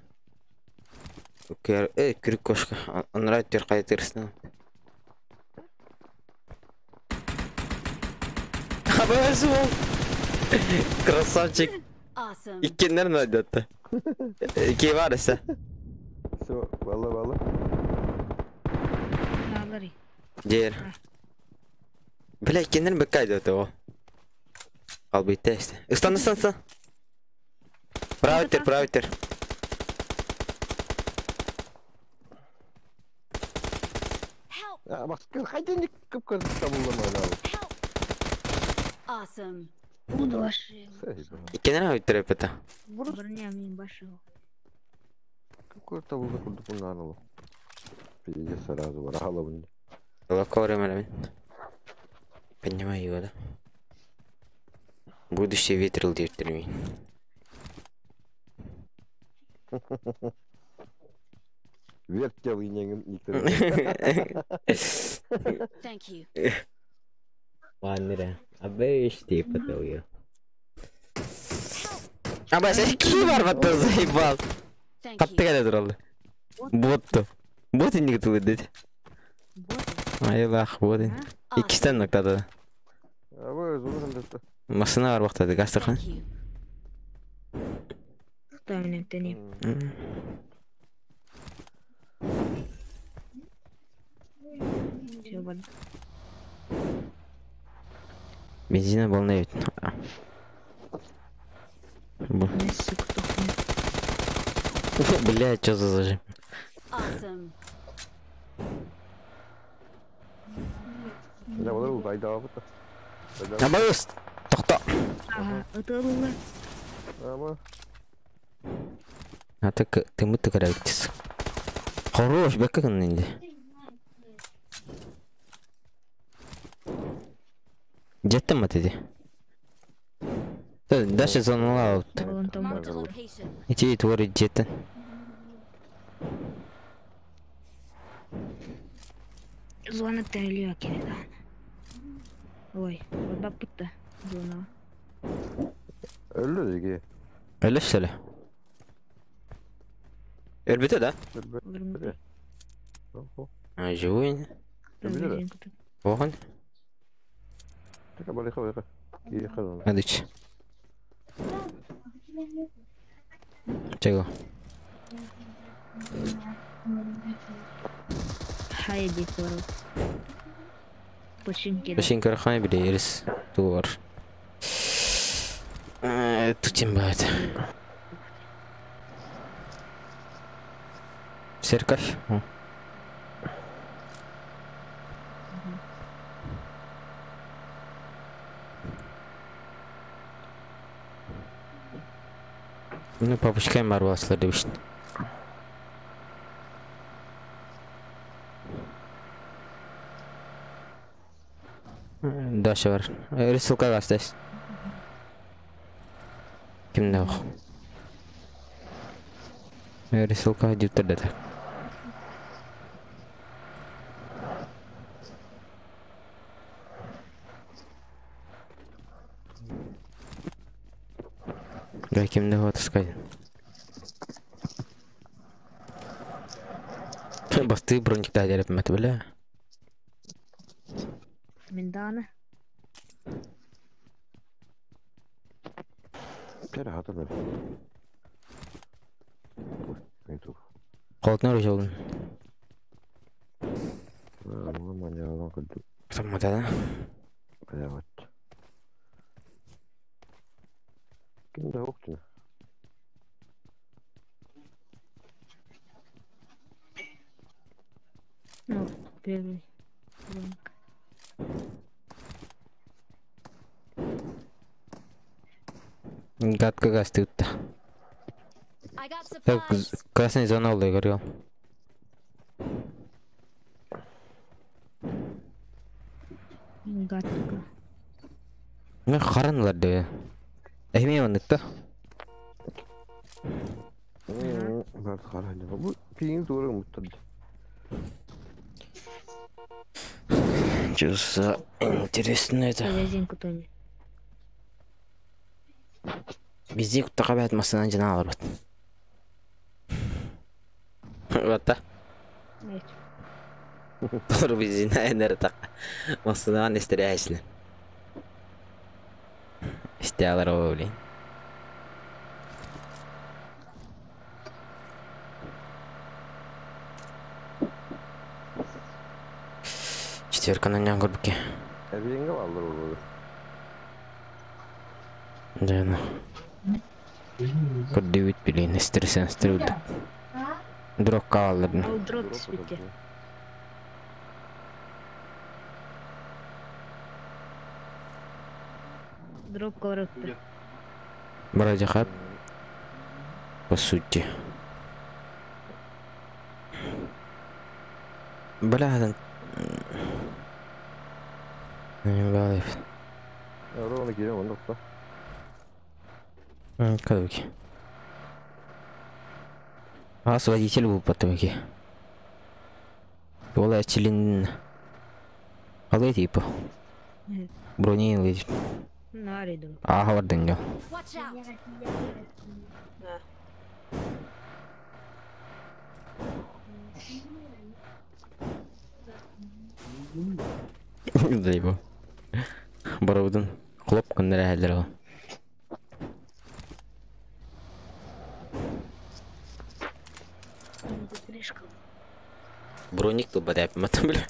S1: Күрүк кошка. Анрайтер кайтырсын. Абазу. Красавчик. İkkenler mi öldü hatta? İki var ise.
S6: Valla.
S4: Nalari.
S1: Diğer. Bile ikkenler mi bekkaydı hatta o? Al bitti işte. Istan. Praviter.
S6: Ya bak haydi kıpkırmızı İstanbul'da abi.
S3: Awesome.
S4: Буду ваш.
S1: İkkenler mi bitti repete?
S4: Броня min başı.
S6: Kıpkırmızı İstanbul'da kurduk bunu analım. Bir сразу var hala bunu.
S1: Локо временами. Понимаю его, да? Будущее ветрил девятый.
S6: Вертел и никто.
S3: Thank you.
S1: Ладно, абе işte потом. Абе sen kim var batta заебал? Katta kadar duraldı. Bottu. Bot indik tu dedi. Ay bak bot. İkisinden noktada.
S6: Abi zorun da.
S1: Masına var vakti dedi gazeteken.
S4: Tahmin ettiğim. Şey var.
S1: Бензина волнует. Блядь, что за зажим?
S3: Awesome.
S6: Ya olur bayda abi.
S1: Абас. Тохта.
S4: Ага, это рула.
S6: Ama
S1: А так ты мы так радуешься. Хорош, бе как он инде. Где там это? Даже зону аут.
S4: Вон там
S3: Marked a location.
S1: Ити творит жеттен.
S4: звонок тәрелеу керек. Ой, бабак бітті. Зона.
S6: Öldü Ege.
S1: Öyle söyle. Örbüte da.
S4: Ölмеді.
S1: Живой.
S6: Ölmedi.
S1: Оған.
S6: Taka balik kau ya. Iya kan.
S1: Адыч. Чего?
S4: Хайди кору. Починки.
S1: Башин карахай бile yeriz. Duvar. Tutayım bari. Церковь. Ну, попускаем марвасла demiştin. Даша var. Рисунка гастайс. Kimde o? Рисунка диптерде. Да, kimde o таскай. Басты броньдикта делеп мәте белә.
S4: Менданы.
S6: Kere hatırladım. Itu.
S1: Колтнор жолун.
S6: Mama jalan kedua.
S1: Sama да.
S6: Kayak. Kimde yoktu.
S4: Ну, первый. Звонок.
S1: Гадка газ тютта.
S3: I got
S1: Так,
S3: supplies.
S1: красный зона oldu görüyor.
S4: Гадко.
S1: Ne karanlar diyor. Ehmiye mandıkta.
S6: Ben karaydı. Bu piyin doğru mutluydu.
S1: Чувство интересно это.
S4: Магазинку Тони.
S1: Везде кто кабят масынан жана алар бат. Вот да.
S4: Нет.
S1: Doğru bizi ne tak. Masından istereyişli. İşte alır o öyle. Четверка на горбке.
S6: Evine alır olur.
S1: Да. Код 9 билин, истерсен стрелд. Дрог калырдын.
S4: Ал дрот свете. Дроп коротты.
S1: Бради хаб. По сути. Бля, не балайф.
S6: Onu girelim onu da.
S1: Кадуки. Ас водитель был потоки. Ола член. Алай типа.
S4: Нет.
S1: Брони лежит.
S4: Нариду.
S1: Ага, вот дэньо.
S3: Watch out.
S1: Да его. Барудын. Хлоп кандыра хәлдер. Броник то бадап матам бля.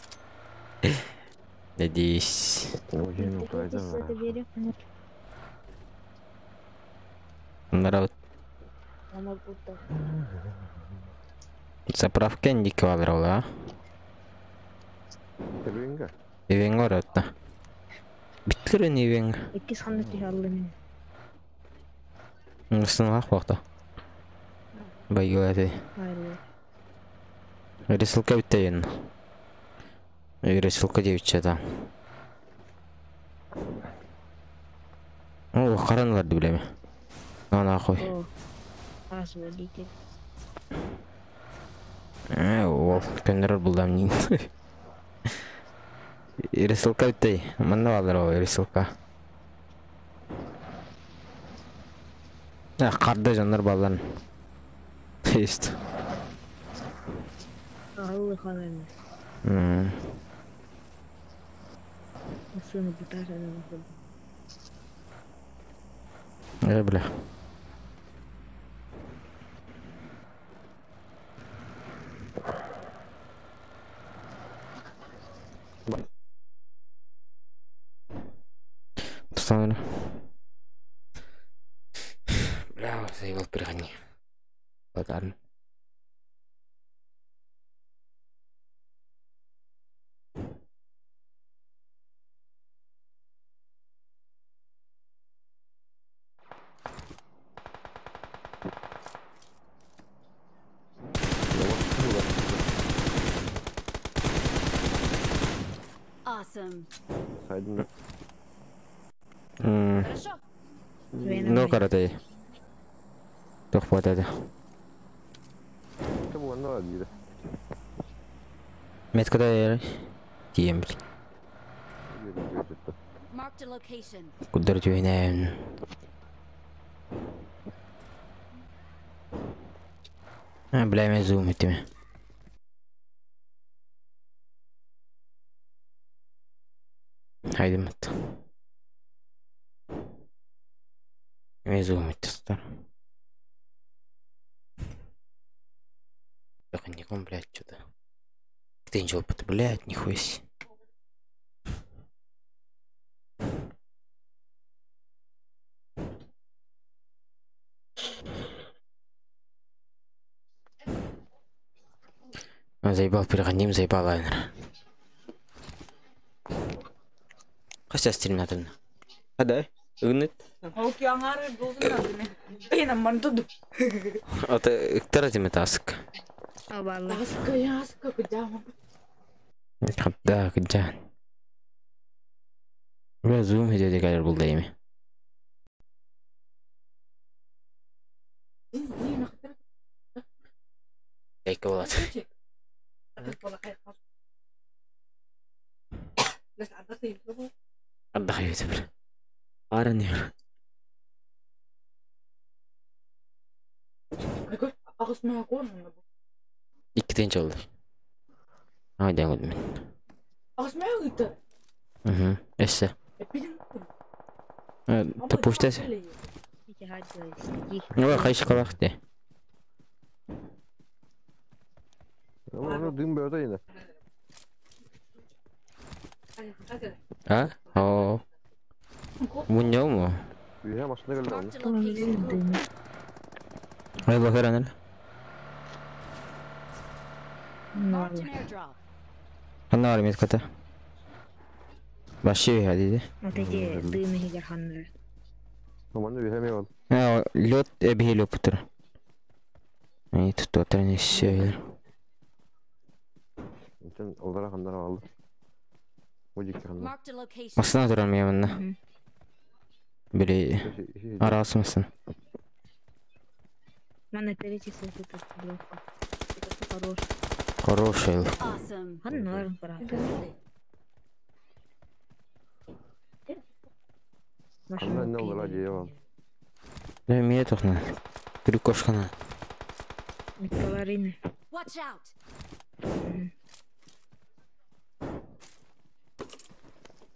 S1: Надеюсь.
S6: Oyunu kayda.
S1: Народ. Заправка индикатора,
S6: Evine.
S1: Ивен оротта. Биткерен ивен.
S4: 2 санат аллын.
S1: Сынақ вақта. Байгылады.
S4: Айры.
S1: Рисылка биттейін. Рисылка девичата. О, қаранларды білеме. Ана қой.
S4: О. Аз водитель.
S1: Ол көндірір бұлдам нейін. Ересілка біттей. Мында балдар ол ересілка. Қарды жандар балдарын. Есть.
S4: Аллы қалайны. Сыны бұташады.
S1: Бля. Тустаныр. Бля, заебал перегони. Благодарен.
S3: Awesome.
S6: Сайдын.
S3: Хорошо.
S1: Ну, каратай. Toch wat het.
S6: Це було на діре.
S1: Met куда я? Тем.
S3: Marked a location.
S1: Куда ты винен? Бля, меня зум этими. Haydi mat. Меня зум это стар. Так, не ком, блядь, что-то. Ты ничего блядь, нихуя себе. Заебал перегоним, заебал лайнер. Хотя стрим надо. А да? Игнит?
S9: Океанары должен надо. Я на мантуду.
S1: А ты кто этим таск?
S4: Абалла.
S9: Аска, куда?
S1: Да, где? Я зум идет, я говорю, был ими. Эй, кого? Отдыхай, теперь. Арни. İki oldu. Hadi devam edelim.
S9: Asmaya gitti.
S1: Esse. Ты пуштайся. Ну, хайшка вахте.
S6: Onu dün böyle yine.
S1: А? О. Муньяу му?
S6: Üye maçına geldi onu.
S3: Marked a location.
S1: Ай багаранер.
S3: Marked an airdrop.
S1: Ханна var mıydı kata? Başlıyor ya dedi.
S4: Вот эти дымы гигаханнары.
S6: Normalde bir hemen oldu.
S1: Ha, лед ebiheli путер. И тут отрани все.
S6: Sen olarak hanları aldı. Mujik hanları.
S3: Marked a location.
S1: Masına duramıyor bununla. Biri arası mısın?
S4: Мана перечислил тут блока. Хорош.
S1: Хороший.
S3: Awesome.
S4: Ханнар, брат.
S6: Hanlar ne olur hadi ya.
S1: Да, мне toch на. Крюкошка на.
S4: Миколарины.
S3: Watch out.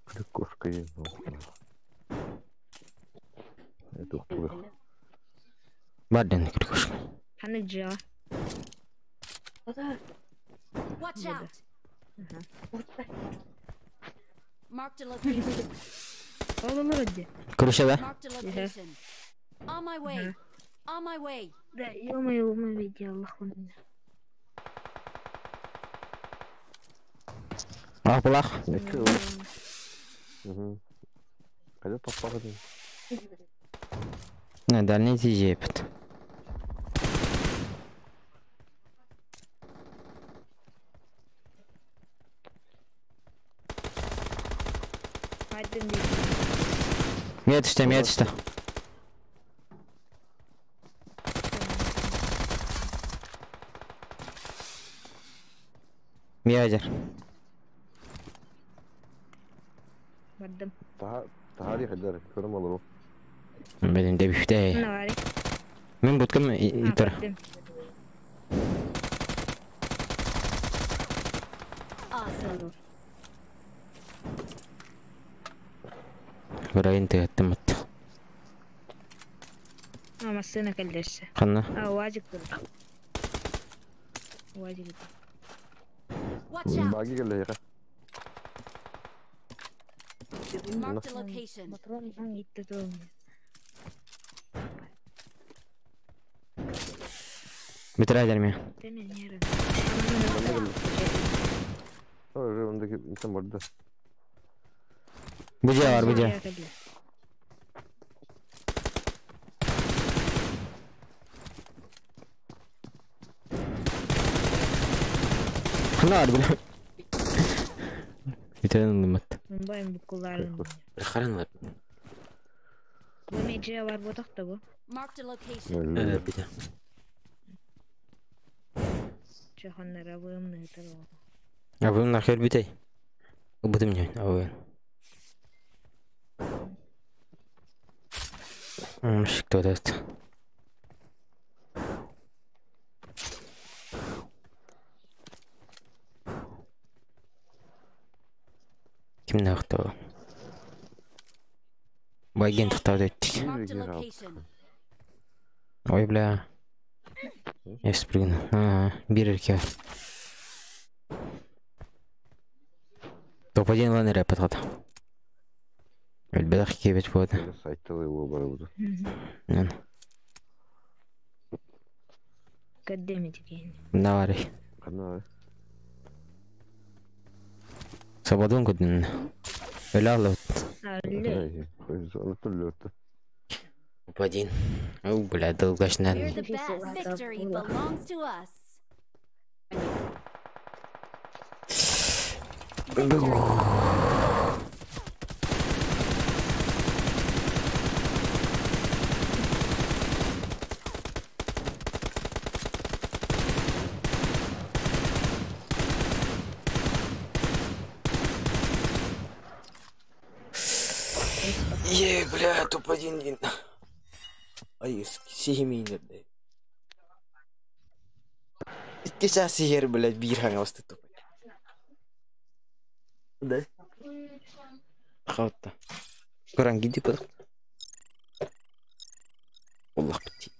S6: Крюкошка есть. Это хуй.
S1: Баден крюкошка.
S4: Ханыджа.
S3: Watch out. Marked a location.
S4: Он вроде.
S1: Крыша, да?
S3: Marked a location. On my way. On my way.
S4: Да, ё-моё, мы видели, Аллах он.
S1: Ah, bulak.
S6: Ne ki o? Hadi topla hadi.
S1: Ne der ne diyecek?
S4: Haydi.
S1: Ne Мия түсті. Мия ажар.
S4: Бардым.
S6: Tarih eder. Körüm olur o.
S1: Benim de bifte.
S4: Мына бар.
S1: Мен будкам итер.
S4: Бардым.
S3: Awesome.
S1: Burayı intihаттым ат.
S4: Машина келдерсе.
S1: Қанна?
S4: Уазик тұр. Уазик.
S3: Watch out.
S6: Bagi geldi ya.
S3: Marked a location.
S4: Патрон итті тұр.
S1: Bitir ajar Mia.
S4: Тені нері.
S6: Öyle ondaki insan vardı.
S1: Buja var buja. Қанна бар білем. Битірен ұлымат.
S4: Мұнбайым бұқыларын.
S1: Bir қаранлар.
S4: Бұл меджия бар бұтақты бұл.
S3: Marked a location.
S6: Öyle.
S1: Bitir.
S4: Чаханнар абыымны ұтыр ол.
S1: Абым нахер битей. Убыдым не, абым. Шықты өтәді. Кім нақты ол? Байген тұқтауды өттік.
S3: Marked a location.
S1: Ой, бля. Я спрыгну. Bir erkeği. Топ-1 ланер yapatады. Ölbedaq kebet болады.
S6: Böyle saytta его бар буду.
S4: Кәддемеді кейін.
S1: Мына бар.
S6: Қана.
S1: Сабадон көдін. Өлі алып.
S4: Әлі.
S6: Onu türlü öttü.
S1: Топ-1. Ау, бля, долгашынан.
S3: We're the best. Victory belongs to us.
S1: Бля, топ-1. Ай, семейный. Сейчас сер, блядь, бирхан асты топ. Да? Хатта. Көрән гиди пыдық. Аллах бітті.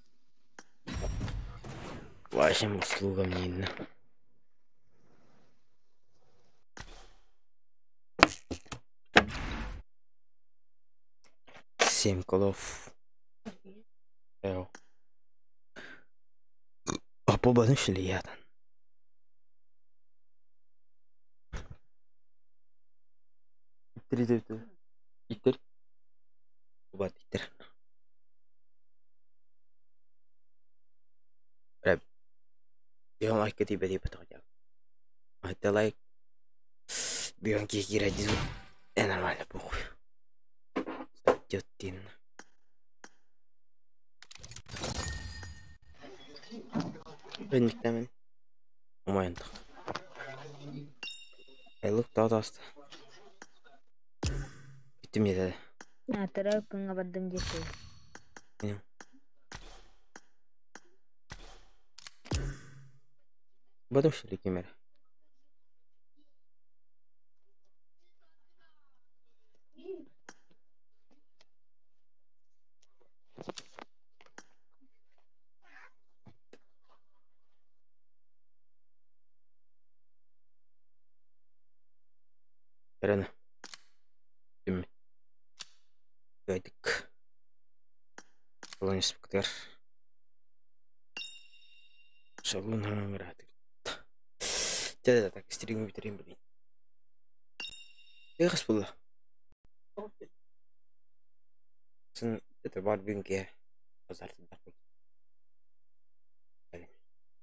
S1: Вашим услугам нейді. Семь колов. Эу. А побадың шілі ядан. Иттер. Побад иттер. Рәб. Бігін лайк кетей бәдей бітіғад. Айтта лайк. Бігін кекер әдіз. Нормально похуй. Статтин. Бәнміктәмен. Умайындық. Айлық дауды асты. Bitti mi dedi?
S4: Тірі күнға бардым десе.
S1: Badum şimdi kamera. Erana. Değil mi? Gaydık. Ulan inspektör. Şablon hemen rahat. Jadi tak istirahat bitireyim beli. Ya kasbullah. Sen itu baru bingkai. Pasar tidak.